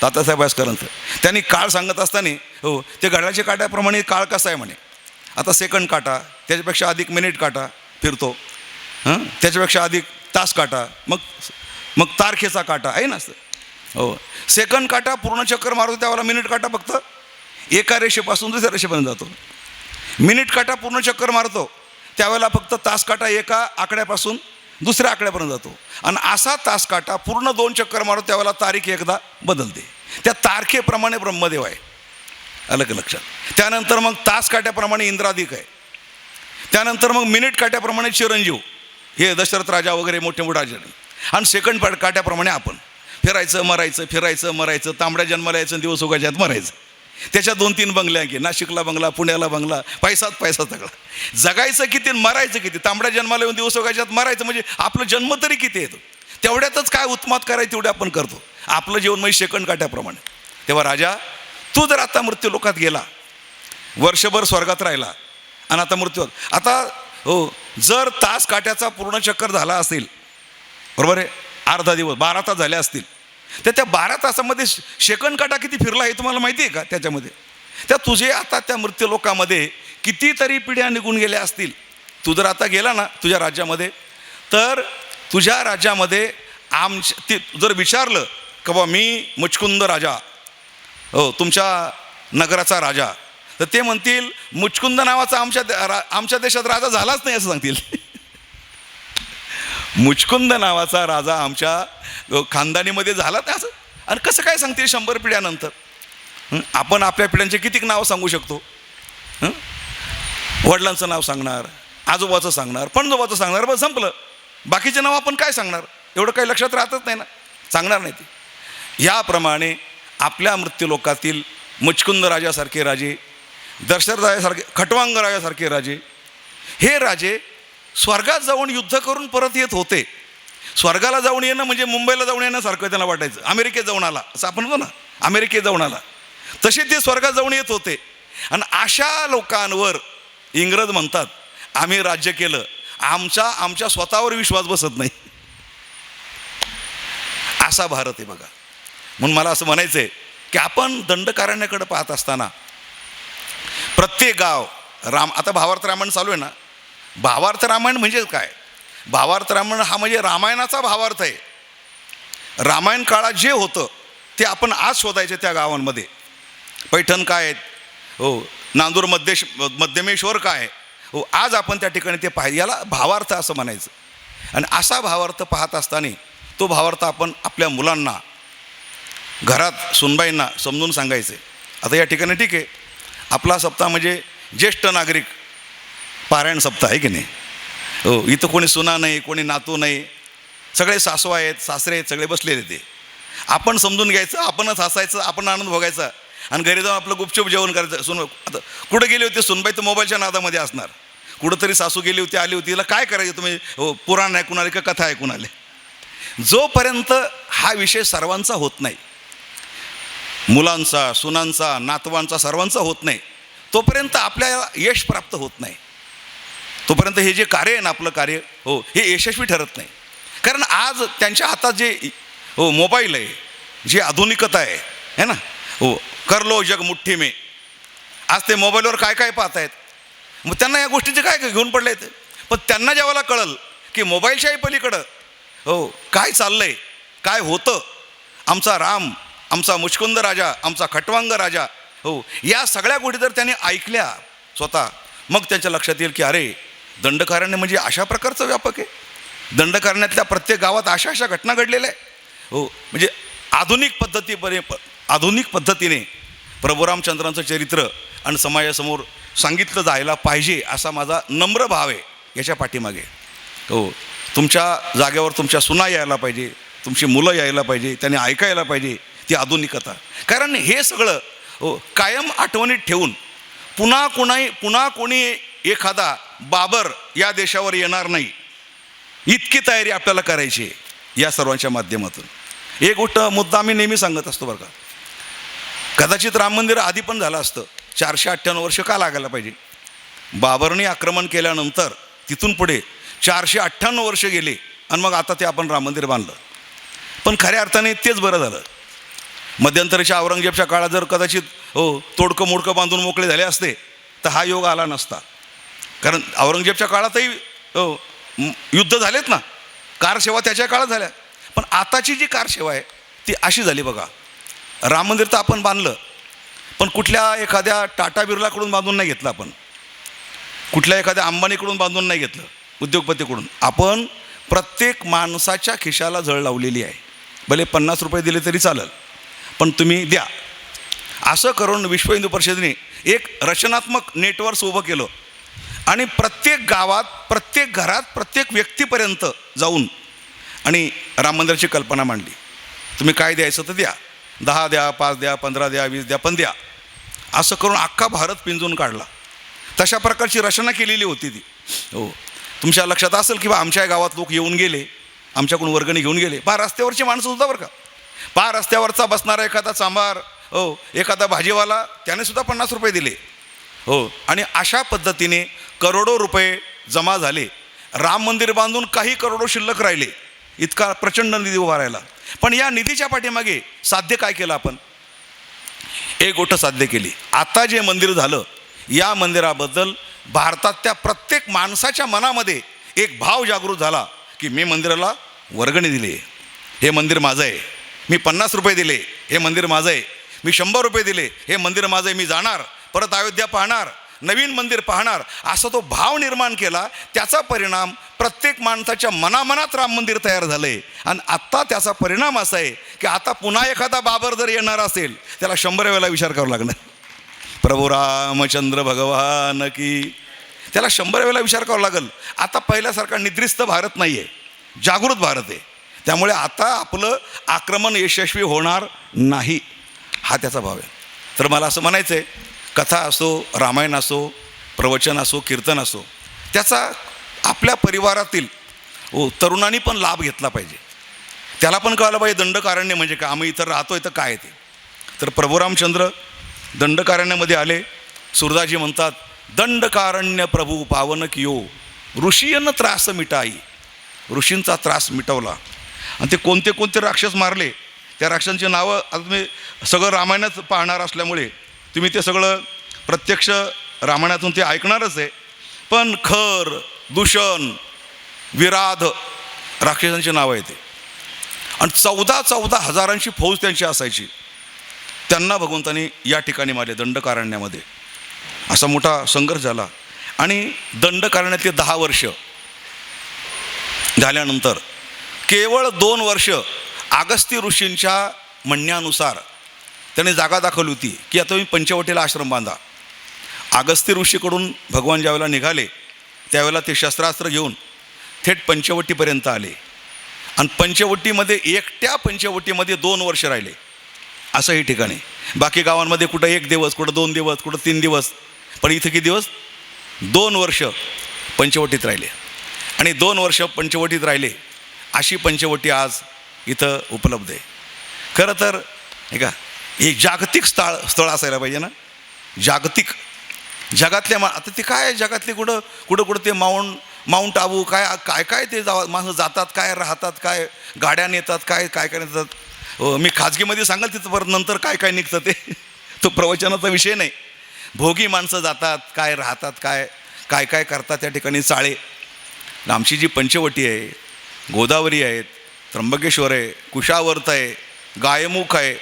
तात्यासाहेब वास्करांचं. त्यांनी काळ सांगत असताना, हो, ते घड्याच्या काट्याप्रमाणे काळ कसा आहे म्हणे. आता सेकंड काटा, त्याच्यापेक्षा अधिक मिनिट काटा फिरतो, त्याच्यापेक्षा अधिक तास काटा, मग तारखेचा काटा आहे ना. हो, सेकंड काटा पूर्ण चक्कर मारतो त्यावेळेला मिनिट काटा फक्त एका रेषेपासून दुसऱ्या रेषेपर्यंत जातो. मिनिट काटा पूर्ण चक्कर मारतो त्यावेळेला फक्त तास काटा एका आकड्यापासून दुसऱ्या आकड्यापर्यंत जातो. आणि असा तास काटा पूर्ण 2 चक्कर मारतो त्यावेळेला तारीख एकदा बदलते. त्या तारखेप्रमाणे ब्रह्मदेव आहे, अलग लक्षात. त्यानंतर मग तास काट्याप्रमाणे इंद्रादिक आहे. त्यानंतर मग मिनिट काट्याप्रमाणे चिरंजीव, हे दशरथ राजा वगैरे मोठे मोठे राजा. आणि सेकंड काट्याप्रमाणे आपण फिरायचं मरायचं, फिरायचं मरायचं, तांबड्या जन्माला यायचं, दिवस उगायच्यात मरायचं. त्याच्या 2-3 बंगल्या की, नाशिकला बंगला, पुण्याला बंगला, पैसा सगळा. जगायचं किती, मरायचं किती. तांबड्या जन्माला येऊन दिवस उगायच्यात मरायचं, म्हणजे आपलं जन्म तरी किती येतो. तेवढ्यातच काय उत्मात करायचं तेवढे आपण करतो. आपलं जीवन म्हणजे सेकंड काट्याप्रमाणे. तेव्हा राजा, तू जर आता मृत्यूलोकात गेला, वर्षभर स्वर्गात राहिला आणि आता आता हो, जर तास काट्याचा पूर्ण चक्कर झाला असेल, बरोबर आहे, अर्धा दिवस 12 तास झाले असतील, तर त्या 12 तासामध्ये सेकंड काटा किती फिरला हे तुम्हाला माहिती आहे का. त्याच्यामध्ये त्या तुझे आता त्या मृत्यूलोकामध्ये कितीतरी पिढ्या निघून गेल्या असतील. तू जर आता गेला ना तुझ्या राज्यामध्ये, तर तुझ्या राज्यामध्ये ते जर विचारलं की बा मी मुचकुंद राजा, हो, तुमच्या नगराचा राजा, तर ते म्हणतील मुचकुंद नावाचा आमच्या देशात राजा झालाच नाही असं सांगतील. मुचकुंद नावाचा राजा आमच्या खानदानीमध्ये झाला नाही असं. आणि कसं काय सांगतील 100 पिढ्यानंतर. आपण आपल्या पिढ्यांचे कितीक नावं सांगू शकतो. वडिलांचं नाव सांगणार, आजोबाचं सांगणार, पणजोबाचं सांगणार, बस संपलं. बाकीचे नाव आपण काय सांगणार, एवढं काही लक्षात राहतच नाही ना, सांगणार नाही ते. याप्रमाणे आपल्या मृत्यूलोकातील मुचकुंद राजासारखे राजे, दशरथ राजासारखे, खटवांग राजासारखे राजे, हे राजे स्वर्गात जाऊन युद्ध करून परत येत होते. स्वर्गाला जाऊन येणं म्हणजे मुंबईला जाऊन येण्यासारखं त्यांना वाटायचं. अमेरिकेत जाऊन आला असं आपण म्हणतो ना, अमेरिकेत जाऊन आला, तसे ते स्वर्गात जाऊन येत होते. आणि अशा लोकांवर इंग्रज म्हणतात आम्ही राज्य केलं आमच्या स्वतःवर विश्वास बसत नाही, असा भारत आहे बघा. म्हणून मला असं म्हणायचं आहे की आपण दंडकारण्याकडे पाहत असताना प्रत्येक गाव आता भावार्थ रामायण चालू आहे ना. भावार्थ रामायण म्हणजे काय? भावार्थ रामायण हा म्हणजे रामायणाचा भावार्थ आहे. रामायण काळात जे होतं ते आपण आज शोधायचे त्या गावांमध्ये. पैठण काय आहेत, हो, नांदूर मध्यमेश्वर काय, हो, आज आपण त्या ठिकाणी ते याला भावार्थ असं म्हणायचं. आणि असा भावार्थ पाहत असताना तो भावार्थ आपण आपल्या मुलांना, घरात सुनबाईंना समजून सांगायचे. आता या ठिकाणी ठीक आहे, आपला सप्ताह म्हणजे ज्येष्ठ नागरिक पारायण सप्ताह आहे की नाही. हो, इथं कोणी सुना नाही, कोणी नातू नाही, सगळे सासू आहेत, सासरे आहेत, सगळे बसलेले. ते आपण समजून घ्यायचं, आपणच हसायचं, आपण आनंद भोगायचा आणि घरी जाऊन आपलं गुपचूप जेवण करायचं. आता कुठं गेली होती सुनबाई, तर मोबाईलच्या नादामध्ये असणार. कुठंतरी सासू गेली होती, आली होती, तिला काय करायचं तुम्ही, हो, पुराण ऐकून आले का कथा ऐकून आले. जोपर्यंत हा विषय सर्वांचा होत नाही, मुलांचा, सुनांचा, नातवांचा, सर्वांचा होत नाही, तोपर्यंत आपल्याला यश प्राप्त होत नाही. तोपर्यंत हे जे कार्य आहे ना, आपलं कार्य, हो, हे यशस्वी ठरत नाही. कारण आज त्यांच्या हातात जे, हो, मोबाईल आहे, जी आधुनिकता आहे ना, हो, कर लो जग मुठ्ठी में, आज ते मोबाईलवर काय काय पाहत आहेत. मग त्यांना या गोष्टीचे काय घेऊन पडले आहेत. पण त्यांना जेव्हा कळलं की मोबाईलच्याही पलीकडं, हो, काय चाललंय, काय होतं, आमचा राम, आमचा मुचकुंद राजा, आमचा खटवांग राजा, हो, या सगळ्या गोष्टी जर त्यांनी ऐकल्या स्वतः, मग त्यांच्या लक्षात येईल की अरे, दंडकारण्य म्हणजे अशा प्रकारचं व्यापक आहे. दंडकारण्यातल्या प्रत्येक गावात अशा अशा घटना घडलेल्या आहे. हो, म्हणजे आधुनिक पद्धतीने प्रभू रामचंद्रांचं चरित्र आणि समाजासमोर सांगितलं जायला पाहिजे, असा माझा नम्र भाव आहे याच्या पाठीमागे. हो, तुमच्या जागेवर तुमच्या सुना यायला पाहिजे, तुमची मुलं यायला पाहिजे, त्यांनी ऐकायला पाहिजे ती आधुनिकता. कारण हे सगळं, हो, कायम आठवणीत ठेवून पुन्हा कोणी एखादा बाबर या देशावर येणार नाही, इतकी तयारी आपल्याला करायची आहे या सर्वांच्या माध्यमातून. एक गोष्ट मुद्दा आम्ही नेहमी सांगत असतो बरं का, कदाचित राम मंदिर आधी पण झालं असतं, 498 वर्ष का लागायला पाहिजे. बाबरने आक्रमण केल्यानंतर तिथून पुढे 498 वर्ष गेले आणि मग आता ते आपण राम मंदिर बांधलं. पण खऱ्या अर्थाने तेच बरं झालं. मध्यंतरीच्या औरंगजेबच्या काळात जर कदाचित, हो, तोडकं मोडकं बांधून मोकळे झाले असते तर हा योग आला नसता. कारण औरंगजेबच्या काळातही, हो, युद्ध झालेत ना, कारसेवा त्याच्या काळात झाल्या. पण आताची जी कारसेवा आहे ती अशी झाली बघा. राम मंदिर तर आपण बांधलं, पण कुठल्या एखाद्या टाटा बिर्लाकडून बांधून नाही घेतलं, आपण कुठल्या एखाद्या अंबानीकडून बांधून नाही घेतलं, उद्योगपतीकडून. आपण प्रत्येक माणसाच्या खिशाला झळ लावलेली आहे. भले 50 रुपये दिले तरी चालेल, पण तुम्ही द्या. असं करून विश्व हिंदू परिषदेने एक रचनात्मक नेटवर्क उभं केलं आणि प्रत्येक गावात, प्रत्येक घरात, प्रत्येक व्यक्तीपर्यंत जाऊन आणि राम मंदिराची कल्पना मांडली. तुम्ही काय द्यायचं तर द्या, 10 द्या, 5 द्या, 15 द्या, 20 द्या, पण द्या. असं करून अख्खा भारत पिंजून काढला. तशा प्रकारची रचना केलेली होती ती. हो, तुमच्या लक्षात असेल की बा आमच्या गावात लोक येऊन गेले, आमच्याकडून वर्गणी घेऊन गेले. पहा रस्त्यावरची माणसं सुद्धा बरं का, पहा रस्त्यावरचा बसणारा एखादा सांबार, हो, एखादा भाजीवाला, त्याने सुद्धा 50 रुपये दिले. हो, आणि अशा पद्धतीने करोडो रुपये जमा झाले. राम मंदिर बांधून काही करोडो शिल्लक राहिले, इतका प्रचंड निधी उभा राहिला. पण या निधीच्या पाठीमागे साध्य काय केलं आपण? एक गोष्ट साध्य केली. आता जे मंदिर झालं, या मंदिराबद्दल भारतातल्या प्रत्येक माणसाच्या मनामध्ये एक भाव जागृत झाला की मी मंदिराला वर्गणी दिली, हे मंदिर माझं आहे. मी 50 रुपये दिले, हे मंदिर माझं आहे. मी 100 रुपये दिले, हे मंदिर माझं आहे. मी जाणार, परत अयोध्या पाहणार, नवीन मंदिर पाहणार, असा तो भाव निर्माण केला. त्याचा परिणाम प्रत्येक माणसाच्या मनामनात राम मंदिर तयार झालं आहे. आणि आत्ता त्याचा परिणाम असा आहे की आता पुन्हा एखादा बाबर जर येणार असेल, त्याला 100 वेळेला विचार करावा लागणार. प्रभू रामचंद्र भगवान की, त्याला 100 वेळेला विचार करावा लागेल. आता पहिल्यासारखा निद्रिस्त भारत नाही आहे, जागृत भारत आहे. त्यामुळे आता आपलं आक्रमण यशस्वी होणार नाही, हा त्याचा भाव आहे. तर मला असं म्हणायचं आहे, कथा असो, रामायण असो, प्रवचन असो, कीर्तन असो, त्याचा आपल्या परिवारातील, हो, तरुणांनी पण लाभ घेतला पाहिजे. त्याला पण कळालं पाहिजे दंडकारण्य म्हणजे काय, आम्ही इथं राहतोय तर काय ते. तर प्रभू रामचंद्र दंडकारण्यामध्ये आले. सुरदासजी म्हणतात, दंडकारण्य प्रभू पावन कियो ऋषीयन त्रास मिटाई, ऋषींचा त्रास मिटवला. आणि ते कोणते कोणते राक्षस मारले, त्या राक्षसांची नावं आता तुम्ही सगळं रामायणात पाहणार असल्यामुळे तुम्ही ते सगळं प्रत्यक्ष रामायणातून ते ऐकणारच आहे. पण खर, दूषण, विराध राक्षसांची नावं येते. आणि 14 हजारांची फौज त्यांची असायची. त्यांना भगवंतांनी या ठिकाणी मारले दंडकारण्यामध्ये. असा मोठा संघर्ष झाला. आणि दंडकारण्यातले 10 वर्ष झाल्यानंतर केवळ 2 वर्ष अगस्त्य ऋषींच्या म्हणण्यानुसार त्याने जागा दाखवली होती की आता तुम्ही पंचवटीला आश्रम बांधा. अगस्त्य ऋषीकडून भगवान ज्यावेळेला निघाले त्यावेळेला ते शस्त्रास्त्र घेऊन थेट पंचवटीपर्यंत आले. आणि पंचवटीमध्ये, एकट्या पंचवटीमध्ये 2 वर्ष राहिले. असं हे ठिकाणी बाकी गावांमध्ये कुठं 1 दिवस, कुठं 2 दिवस, कुठं 3 दिवस, पण इथं किती दिवस? 2 वर्ष पंचवटीत राहिले. आणि 2 वर्ष पंचवटीत राहिले. अशी पंचवटी आज इथं उपलब्ध आहे. खरं तर हे का, हे जागतिक स्थळ असायला पाहिजे ना, जागतिक. जगातल्या आता ते काय जगातले कुठं ते माउंट आबू काय ते माणसं जातात, काय राहतात, काय गाड्या नेतात, काय नेतात. मी खाजगीमध्ये सांगाल तिथं परत नंतर काय निघतं ते तो प्रवचनाचा विषय नाही. भोगी माणसं जातात, काय राहतात, काय करतात त्या ठिकाणी. चाळे, आमची जी पंचवटी आहे, गोदावरी आहेत, त्र्यंबकेश्वर आहे, कुशावर्त आहे, गायमुख आहे,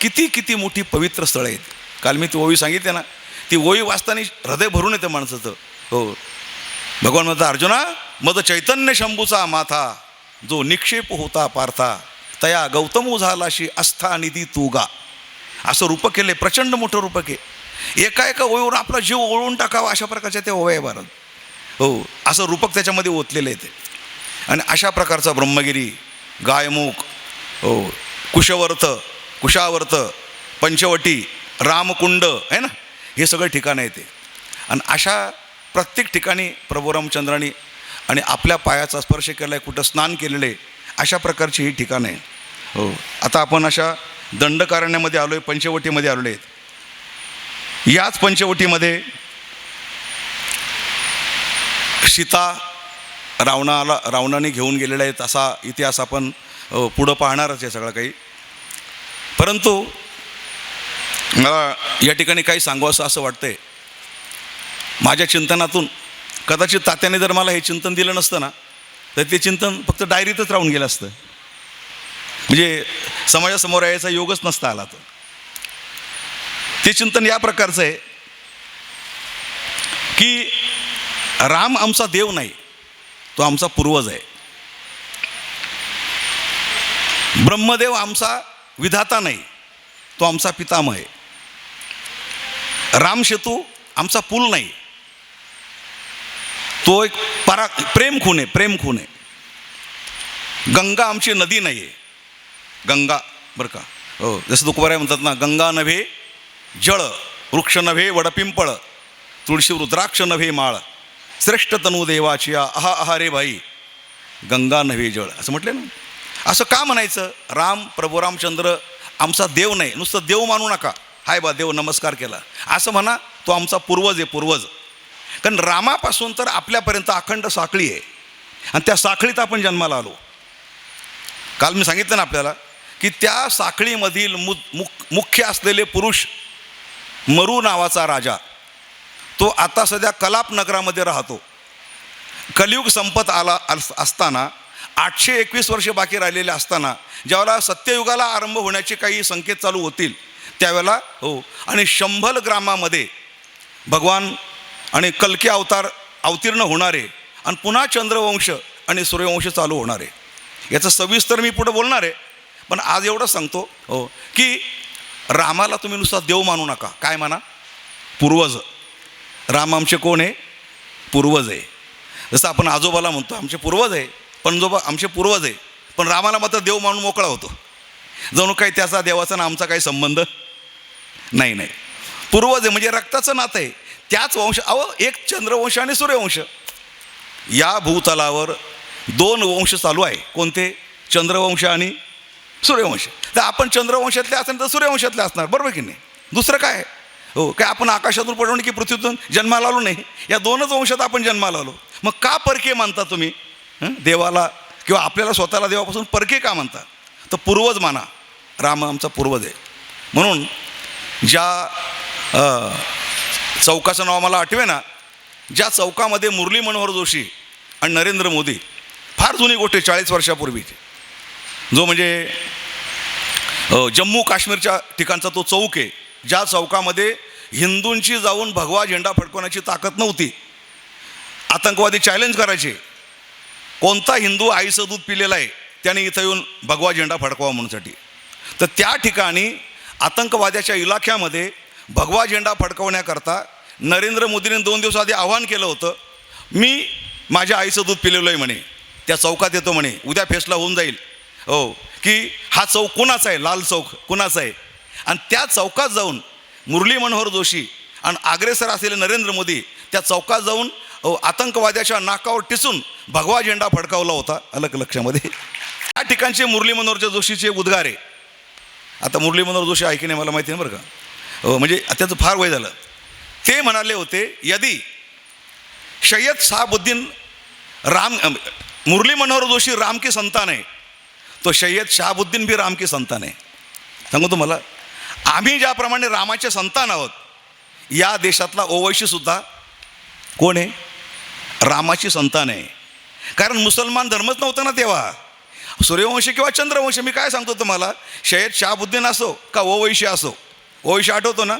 किती मोठी पवित्र स्थळं आहेत. काल मी ती ओवी सांगितली ना, ती ओवी वाचताना हृदय भरून येतं माणसाचं. हो, भगवान म्हणतात, अर्जुना मद चैतन्य शंभूचा माथा, जो निक्षेप होता पार्था, तया गौतमो झालाशी आस्था निधी तू गा. असं रूपक केले, प्रचंड मोठं रूपक आहे. एका ओळीवर आपला जीव ओळून टाकावा अशा प्रकारच्या त्या ओव्या आहे भारत. हो, असं रूपक त्याच्यामध्ये ओतलेलं आहे ते. आणि अशा प्रकारचा ब्रह्मगिरी, गायमुख, हो, कुशावर्त, पंचवटी, रामकुंड आहे ना, हे सगळे ठिकाणं येते. आणि अशा प्रत्येक ठिकाणी प्रभू रामचंद्रांनी आणि आपल्या पायाचा स्पर्श केला आहे, कुठं स्नान केलेलं आहे, अशा प्रकारची ही ठिकाणं आहे. हो, आता आपण अशा दंडकारण्यामध्ये आलो आहे, पंचवटीमध्ये आलेलो आहेत. याच पंचवटीमध्ये सीता रावणाने घेऊन गेलेला आहे, असा इतिहास आपण पुढं पाहणारच आहे सगळं काही. परंतु मला या ठिकाणी काही सांगावंसं असं वाटतंय माझ्या चिंतनातून. कदाचित तात्याने जर मला हे चिंतन दिलं नसतं ना, तर ते चिंतन फक्त डायरीतच राहून गेलं असतं, म्हणजे समाजासमोर यायचा योगच नसता आला. तर ते चिंतन या प्रकारचं आहे की राम आमचा देव नाही, तो आमचा पूर्वज आहे. ब्रह्मदेव आमचा विधाता नाही, तो आमचा पितामह आहे. रामसेतू आमचा पूल नाही, तो एक प्रेमखून आहे. गंगा आमची नदी नाही आहे, गंगा बरं का. हो, जसं तुकोबाराय म्हणतात ना, गंगा नव्हे जळ, वृक्ष नव्हे वडपिंपळ, तुळशी रुद्राक्ष नव्हे माळ, श्रेष्ठ तनू देवाची आहा रे भाई, गंगा नव्हे जळ, असं म्हटलं ना. असं का म्हणायचं? प्रभू रामचंद्र आमचा देव नाही, नुसतं देव मानू नका, हाय बा देव नमस्कार केला असं म्हणा, तो आमचा पूर्वज आहे, पूर्वज. कारण रामापासून तर आपल्यापर्यंत अखंड साखळी आहे, आणि त्या साखळीत आपण जन्माला आलो. काल मी सांगितलं ना आपल्याला की त्या साखळीमधील मुख्य असलेले पुरुष मरू नावाचा राजा, तो आता सध्या कलाप नगरामध्ये राहतो. कलियुग संपत आला असताना 821 वर्ष बाकी राहिलेले असताना ज्यावेळेला सत्ययुगाला आरंभ होण्याचे काही संकेत चालू होतील त्यावेळेला हो, आणि शंभल ग्रामामध्ये भगवान आणि कल्की अवतार अवतीर्ण होणारे, आणि पुन्हा चंद्रवंश आणि सूर्यवंश चालू होणारे. याचं सविस्तर मी पुढे बोलणार आहे, पण आज एवढं सांगतो हो की रामाला तुम्ही नुसता देव मानू नका, काय म्हणा, पूर्वज. राम आमचे कोण आहे? पूर्वज आहे. जसं आपण आजोबाला म्हणतो आमचे पूर्वज आहे, पणजोबा आमचे पूर्वज आहे, पण रामाला मात्र देव मानून मोकळा होतो, जणू काही त्याचा देवाचा ना आमचा काही संबंध नाही. पूर्वज आहे म्हणजे रक्ताचं नातं आहे, त्याच वंश. एक चंद्रवंश आणि सूर्यवंश. या भूतलावर 2 वंश चालू आहे, कोणते? चंद्रवंश आणि सूर्यवंश. तर आपण चंद्रवंशातले असणार तर सूर्यवंशातले असणार, बरोबर की नाही? दुसरं काय आहे? हो, काय आपण आकाशातून पडवणे की पृथ्वीतून जन्माला आलो नाही, या 2च वंशात आपण जन्माला आलो. मग का परके मानता तुम्ही देवाला किंवा आपल्याला स्वतःला देवापासून परके का मानता? तर पूर्वज माना, राम आमचा पूर्वज आहे. म्हणून ज्या चौकाचं नाव मला आठवे ना, ज्या चौकामध्ये मुरली मनोहर जोशी आणि नरेंद्र मोदी, फार जुनी गोष्ट आहे 40 वर्षापूर्वीची, जो म्हणजे जम्मू काश्मीरच्या ठिकाणचा तो चौक आहे, ज्या चौकामध्ये हिंदूंची जाऊन भगवा झेंडा फडकवण्याची ताकद नव्हती. आतंकवादी चॅलेंज करायचे, कोणता हिंदू आईचं दूध पिलेला आहे त्याने इथं येऊन भगवा झेंडा फडकवा म्हणूनसाठी. तर त्या ठिकाणी आतंकवाद्याच्या इलाख्यामध्ये भगवा झेंडा फडकवण्याकरता नरेंद्र मोदींनी 2 दिवस आधी आवाहन केलं होतं, मी माझ्या आईचं दूध पिलेलं आहे म्हणे, त्या चौकात येतो म्हणे, उद्या फेसला होऊन जाईल हो की हा चौक कुणाचा आहे, लाल चौक कुणाचा आहे. आणि त्या चौकात जाऊन मुरली मनोहर जोशी आणि अग्रेसर असलेले नरेंद्र मोदी त्या चौकात जाऊन आतंकवाद्याच्या नाकावर टिचून भगवा झेंडा फडकावला होता. अलग लक्षामध्ये त्या ठिकाणचे मुरली मनोहर जोशीचे उद्गार आहे. आता मुरली मनोहर जोशी ऐकी नाही मला माहिती नाही बरं का, म्हणजे त्याचं फार वय झालं. ते म्हणाले होते, यदि सय्यद शहाबुद्दीन मुरली मनोहर जोशी राम की संतान आहे, तो सय्यद शहाबुद्दीन भी राम की संतान आहे. सांगू तुम्हाला, आम्ही ज्याप्रमाणे रामाचे संतान आहोत, या देशातला ओवैशीसुद्धा कोण आहे? रामाची संतान आहे. कारण मुसलमान धर्मच नव्हता ना तेव्हा, सूर्यवंशी किंवा चंद्रवंशी. मी काय सांगतो तुम्हाला, सय्यद शहाबुद्दीन असो का ओवैशी असो, ओवैशी आठवतो ना?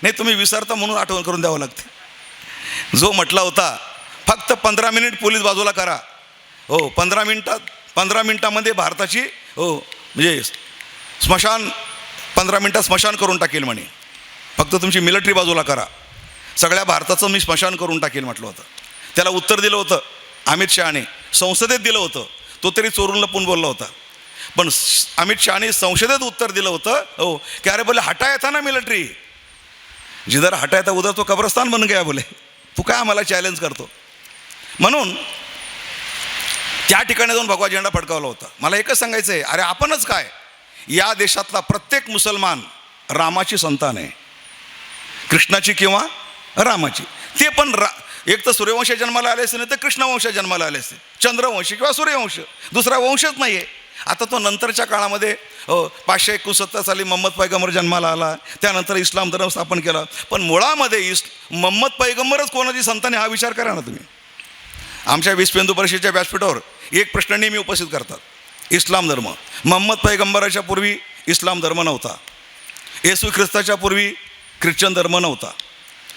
नाही, तुम्ही विसरता म्हणून आठवण करून द्यावं लागते. जो म्हटला होता फक्त 15 मिनिट पोलीस बाजूला करा, हो 15 मिनिटामध्ये भारताची हो म्हणजे स्मशान 15 मिनिटात स्मशान करून टाकेल म्हणे, फक्त तुमची मिलिटरी बाजूला करा, सगळ्या भारताचं मी स्मशान करून टाकेल म्हटलं होतं. त्याला उत्तर दिलं होतं अमित शहाने, संसदेत दिलं होतं. तो तरी चोरून लपून बोलला होता, पण अमित शहाने संसदेत उत्तर दिलं होतं हो की अरे बोले हटाया था ना मिलिटरी, जिधर हटाया था उधर तो कब्रस्तान बन गया, बोले तू काय आम्हाला चॅलेंज करतो. म्हणून त्या ठिकाणी जाऊन भगवा झेंडा फडकावला होता. मला एकच सांगायचं आहे, अरे आपणच काय, या देशातला प्रत्येक मुसलमान रामाची संतान आहे, कृष्णाची किंवा रामाची. ते पण एक तर सूर्यवंश जन्माला आले असते, नाही तर कृष्णवंश जन्माला आले असते, चंद्रवंश किंवा सूर्यवंश, दुसरा वंशच नाही आहे. आता तो नंतरच्या काळामध्ये 569 साली मोहम्मद पैगंबर जन्माला आला, त्यानंतर इस्लाम धर्म स्थापन केला. पण मुळामध्ये मोहम्मद पैगंबरच कोणाची संतान आहे हा विचार करा ना तुम्ही. आमच्या विश्व परिषदेच्या व्यासपीठावर एक प्रश्न नेहमी उपस्थित करतात, इस्लाम धर्म, मोहम्मद पैगंबराच्या पूर्वी इस्लाम धर्म नव्हता, येशू ख्रिस्ताच्या पूर्वी ख्रिश्चन धर्म नव्हता,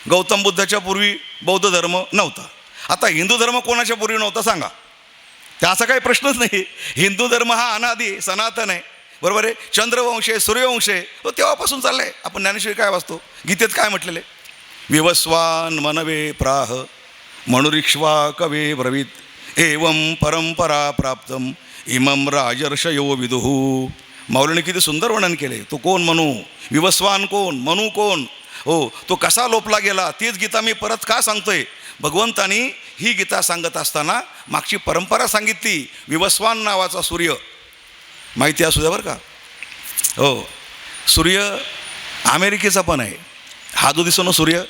गौतम बुद्धाच्या पूर्वी बौद्ध धर्म नव्हता. आता हिंदू धर्म कोणाच्या पूर्वी नव्हता सांगा? त्या असा काही प्रश्नच नाही. हिंदू धर्म हा अनादी सनातन आहे, बरोबर आहे. चंद्रवंश आहे, सूर्यवंश आहे, तो तेव्हापासून चाललं आहे. आपण ज्ञानेश्वरी काय वाचतो, गीतेत काय म्हटलेलं आहे, विवस्वान मनवे प्राह मनुरिक्ष्वा कवे ब्रवीत एवं परंपरा प्राप्तम इमम राजर्षयो विदुहू. माऊलीने किती सुंदर वर्णन केले. तो कोण मनू, विवस्वान कोण, मनू कोण, हो तो कसा लोपला गेला, तीच गीता मी परत का सांगतोय. भगवंतानी ही गीता सांगत असताना मागची परंपरा सांगितली. विवस्वान नावाचा सूर्य माहिती असू द्या बरं का, हो सूर्य अमेरिकेचा पण आहे. हा जो दिसतो ना सूर्य,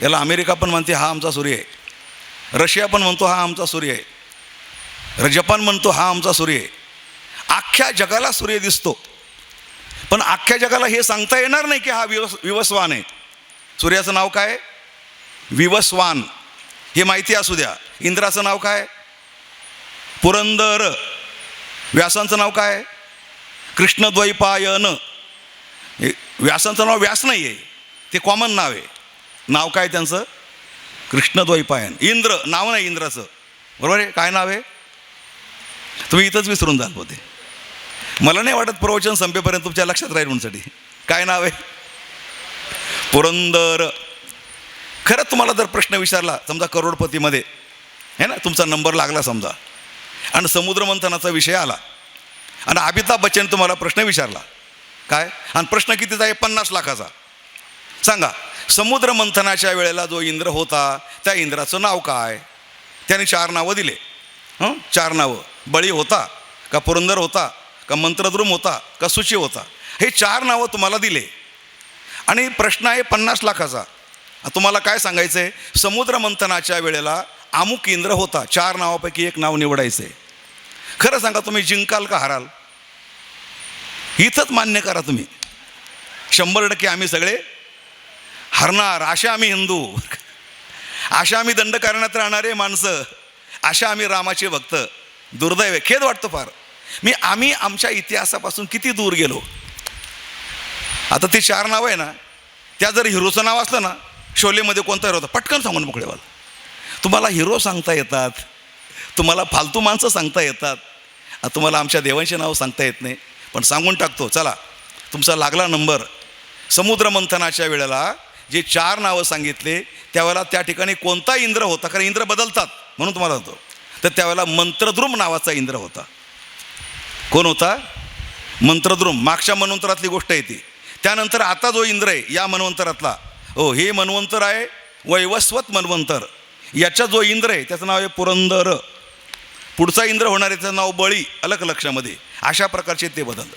याला अमेरिका पण म्हणते हा आमचा सूर्य आहे, रशिया पण म्हणतो हा आमचा सूर्य आहे, जपान म्हणतो हा आमचा सूर्य आहे. अख्ख्या जगाला सूर्य दिसतो, पण अख्ख्या जगाला हे सांगता येणार नाही की हा विवस्वान आहे. सूर्याचं नाव काय? विवस्वान. हे माहिती असू द्या. इंद्राचं नाव काय? पुरंदर. व्यासांचं नाव काय? कृष्णद्वैपायन. व्यासांचं नाव व्यास नाही आहे, ते कॉमन नाव आहे. नाव काय त्यांचं? कृष्णद्वैपायन. इंद्र नाव नाही इंद्राचं, बरोबर आहे. काय नाव आहे? तुम्ही इथंच विसरून जाल होते. मला नाही वाटत प्रवचन संपेपर्यंत तुमच्या लक्षात राहील म्हणूनसाठी. काय नाव आहे? पुरंदर. खरं तुम्हाला जर प्रश्न विचारला, समजा करोडपतीमध्ये आहे ना, तुमचा नंबर लागला समजा, आणि समुद्रमंथनाचा विषय आला, आणि अमिताभ बच्चन तुम्हाला प्रश्न विचारला काय, आणि प्रश्न कितीचा आहे? 50 लाखाचा. सांगा, समुद्रमंथनाच्या वेळेला जो इंद्र होता त्या इंद्राचं नाव काय? त्याने 4 नावं दिले. 4 नावं. बळी होता का, पुरंदर होता का, मंत्रद्रुम होता का, सुची होता. हे 4 नावं तुम्हाला दिले, आणि प्रश्न आहे 50 लाखाचा. तुम्हाला काय सांगायचं आहे? समुद्रमंथनाच्या वेळेला अमुक इंद्र होता, 4 नावापैकी एक नाव निवडायचं आहे. खरं सांगा, तुम्ही जिंकाल का हाराल? इथंच मान्य करा तुम्ही. 100% आम्ही सगळे हरणार, अशा आम्ही हिंदू, अशा आम्ही दंडकारण्यात राहणारे माणसं, अशा आम्ही रामाचे भक्त. दुर्दैव, खेद वाटतो फार. आम्ही आमच्या इतिहासापासून किती दूर गेलो. आता ती 4 नावं आहे ना, त्या जर हिरोचं नाव असलं ना, शोलेमध्ये कोणता हिरो होता पटकन सांगून मोकळेवाल. तुम्हाला हिरो सांगता येतात, तुम्हाला फालतू माणसं सांगता येतात, तुम्हाला आमच्या देवांचे नाव सांगता येत नाही. पण सांगून टाकतो, चला तुमचा लागला नंबर. समुद्र मंथनाच्या वेळेला जे 4 नावं सांगितले त्यावेळेला त्या ठिकाणी कोणता इंद्र होता, कारण इंद्र बदलतात म्हणून तुम्हाला होतो. तर त्यावेळेला मंत्रद्रुम नावाचा इंद्र होता. कोण होता? मंत्रद्रुम. मागच्या मन्वंतरातली गोष्ट आहे ती. त्यानंतर आता जो इंद्र आहे या मन्वंतरातला, हे मन्वंतर आहे वैवस्वत मन्वंतर. याचा जो इंद्र आहे त्याचं नाव आहे पुरंदर. पुढचा इंद्र होणार आहे त्याचं नाव बळी. अलग लक्षामध्ये अशा प्रकारचे ते बदल.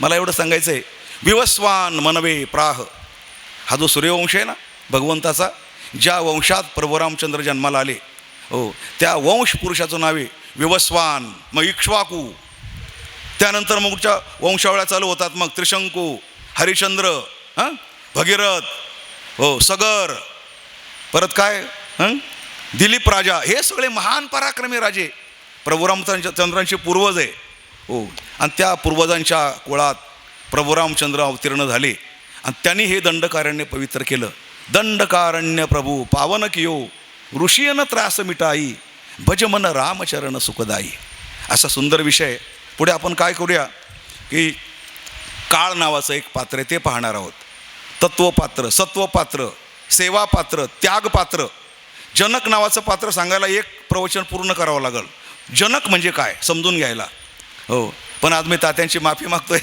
मला एवढं सांगायचं आहे, विवस्वान मनवे प्राह, हा जो सूर्यवंश आहे ना भगवंताचा, ज्या वंशात प्रभू रामचंद्र जन्माला आले, त्या वंश पुरुषाचं नाव आहे विवस्वान. मग इक्ष्वाकू, त्यानंतर मग पुढच्या वंशावळ्या चालू होतात. मग त्रिशंकू, हरिश्चंद्र, भगीरथ, सगर, परत काय दिलीप राजा, हे सगळे महान पराक्रमी राजे प्रभू रामचंद्रांचे पूर्वज आहे. आणि त्या पूर्वजांच्या कुळात प्रभू रामचंद्र अवतीर्ण झाले आणि त्यांनी हे दंडकारण्य पवित्र केलं. दंडकारण्य प्रभू पावन कियो, ऋषीयन त्रास मिटाई, भजमन रामचरण सुखदाई. असा सुंदर विषय. पुढे आपण काय करूया की काळ नावाचं एक पात्र आहे ते पाहणार आहोत. तत्वपात्र, सत्वपात्र, सेवापात्र, त्यागपात्र. जनक नावाचं पात्र सांगायला एक प्रवचन पूर्ण करावं लागेल. जनक म्हणजे काय समजून घ्यायला. पण आज मी तात्यांची माफी मागतोय,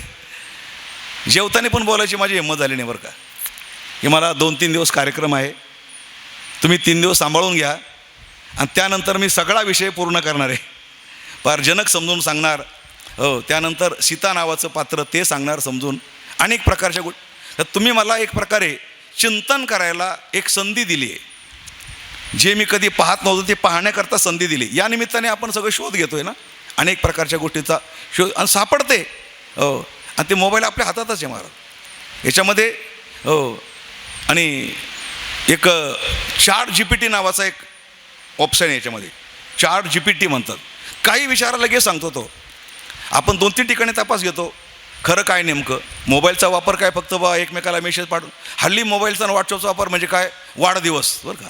जेवताना पण बोलायची माझी हिंमत झाली नाही बरं का. हे मला 2-3 दिवस कार्यक्रम आहे, तुम्ही 3 दिवस सांभाळून घ्या आणि त्यानंतर मी सगळा विषय पूर्ण करणार आहे. फार जनक समजून सांगणार. त्यानंतर सीता नावाचं पात्र ते सांगणार समजून. अनेक प्रकारच्या तर तुम्ही मला एक प्रकारे चिंतन करायला एक संधी दिली आहे. जे मी कधी पाहत नव्हतं ते पाहण्याकरता संधी दिली. या निमित्ताने आपण सगळं शोध घेतो आहे ना, अनेक प्रकारच्या गोष्टीचा शोध आणि सापडते. आणि ते मोबाईल आपल्या हातातच आहे महाराज याच्यामध्ये. आणि एक ChatGPT नावाचा एक ऑप्शन आहे याच्यामध्ये. ChatGPT म्हणतात. काही विचारा लगेच सांगतो तो. आपण 2-3 ठिकाणी तपास घेतो खरं काय नेमकं. मोबाईलचा वापर काय फक्त एकमेकाला मेसेज पाठवून. हल्ली मोबाईलचा आणि व्हॉट्सअपचा वापर म्हणजे काय, वाढदिवस बरं का.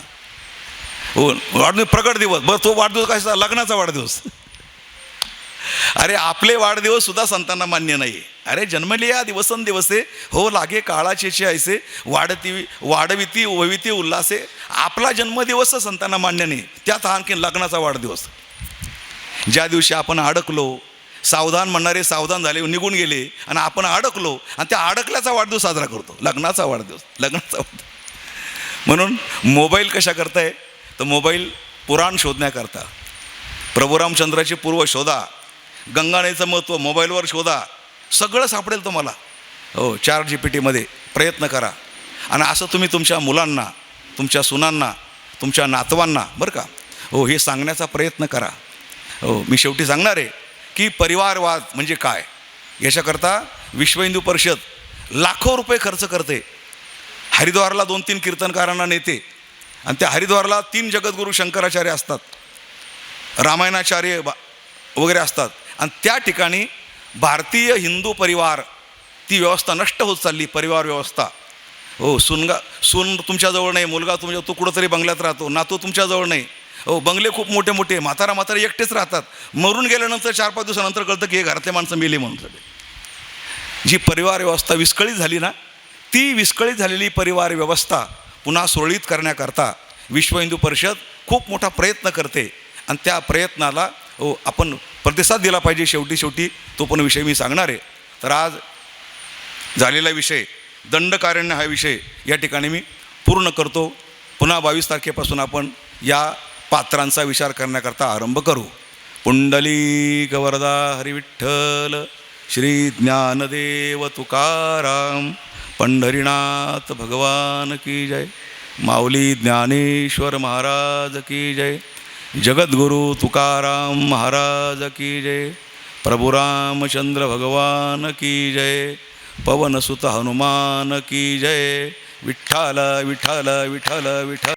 वाढदिवस, प्रगट दिवस. बरं तो वाढदिवस काय, लग्नाचा वाढदिवस. अरे आपले वाढदिवस सुद्धा संतांना मान्य नाही. अरे जन्मलिया दिवसन दिवसे हो लागे काळाचे ऐसे, वाढविती वविती उल्हासे. आपला जन्मदिवस संतांना मान्य नाही, त्यात आणखी लग्नाचा वाढदिवस. ज्या दिवशी आपण अडकलो, सावधान म्हणणारे सावधान झाले निघून गेले आणि आपण अडकलो आणि त्या अडकल्याचा वाढदिवस साजरा करतो, लग्नाचा वाढदिवस. म्हणून मोबाईल कशा करताय तर मोबाईल पुराण शोधण्याकरता. प्रभू रामचंद्राचे पूर्व शोधा, गंगानेचं महत्त्व मोबाईलवर शोधा, सगळं सापडेल तुम्हाला. ChatGPTमध्ये प्रयत्न करा. आणि असं तुम्ही तुमच्या मुलांना, तुमच्या सुनांना, तुमच्या नातवांना बरं का हे सांगण्याचा प्रयत्न करा. मी शेवटी सांगणार आहे की परिवारवाद म्हणजे काय. याच्याकरता विश्व हिंदू परिषद लाखो रुपये खर्च करते. हरिद्वारला 2-3 कीर्तनकारांना नेते आणि त्या हरिद्वारला 3 जगद्गुरू शंकराचार्य असतात, रामायणाचार्य वगैरे असतात. आणि त्या ठिकाणी भारतीय हिंदू परिवार ती व्यवस्था नष्ट होत चालली. परिवार व्यवस्था. सून तुमच्याजवळ नाही, मुलगा तुमच्या, तो कुठंतरी बंगल्यात राहतो, नातू तुमच्याजवळ नाही. बंगले खूप मोठे मोठे, म्हातारा एकटेच राहतात. मरून गेल्यानंतर 4-5 दिवसानंतर कळतं की हे घरातले माणसं मेली म्हणून. जी परिवार व्यवस्था विस्कळीत झाली ना, ती विस्कळीत झालेली परिवार व्यवस्था पुन्हा सुरळीत करण्याकरता विश्व हिंदू परिषद खूप मोठा प्रयत्न करते. आणि त्या प्रयत्नाला आपण प्रतिसाद दिला पाहिजे. शेवटी तो पण विषय मी सांगणार आहे. तर आज झालेला विषय दंडकारण्य हा विषय या ठिकाणी मी पूर्ण करतो. पुन्हा 22 तारखेपासून आपण या पात्रांचा विचार करण्याकरता आरंभ करू. पुंडलिक वरदा हरिविठ्ठल, श्री ज्ञानदेव तुकाराम, पंढरीनाथ भगवान की जय. माऊली ज्ञानेश्वर महाराज की जय. जगद्गुरु तुकाराम महाराज की जय. प्रभु रामचंद्र भगवान की जय. पवनसुत हनुमान की जय. विठ्ठल विठ्ठल विठ्ठल विठ्ठल.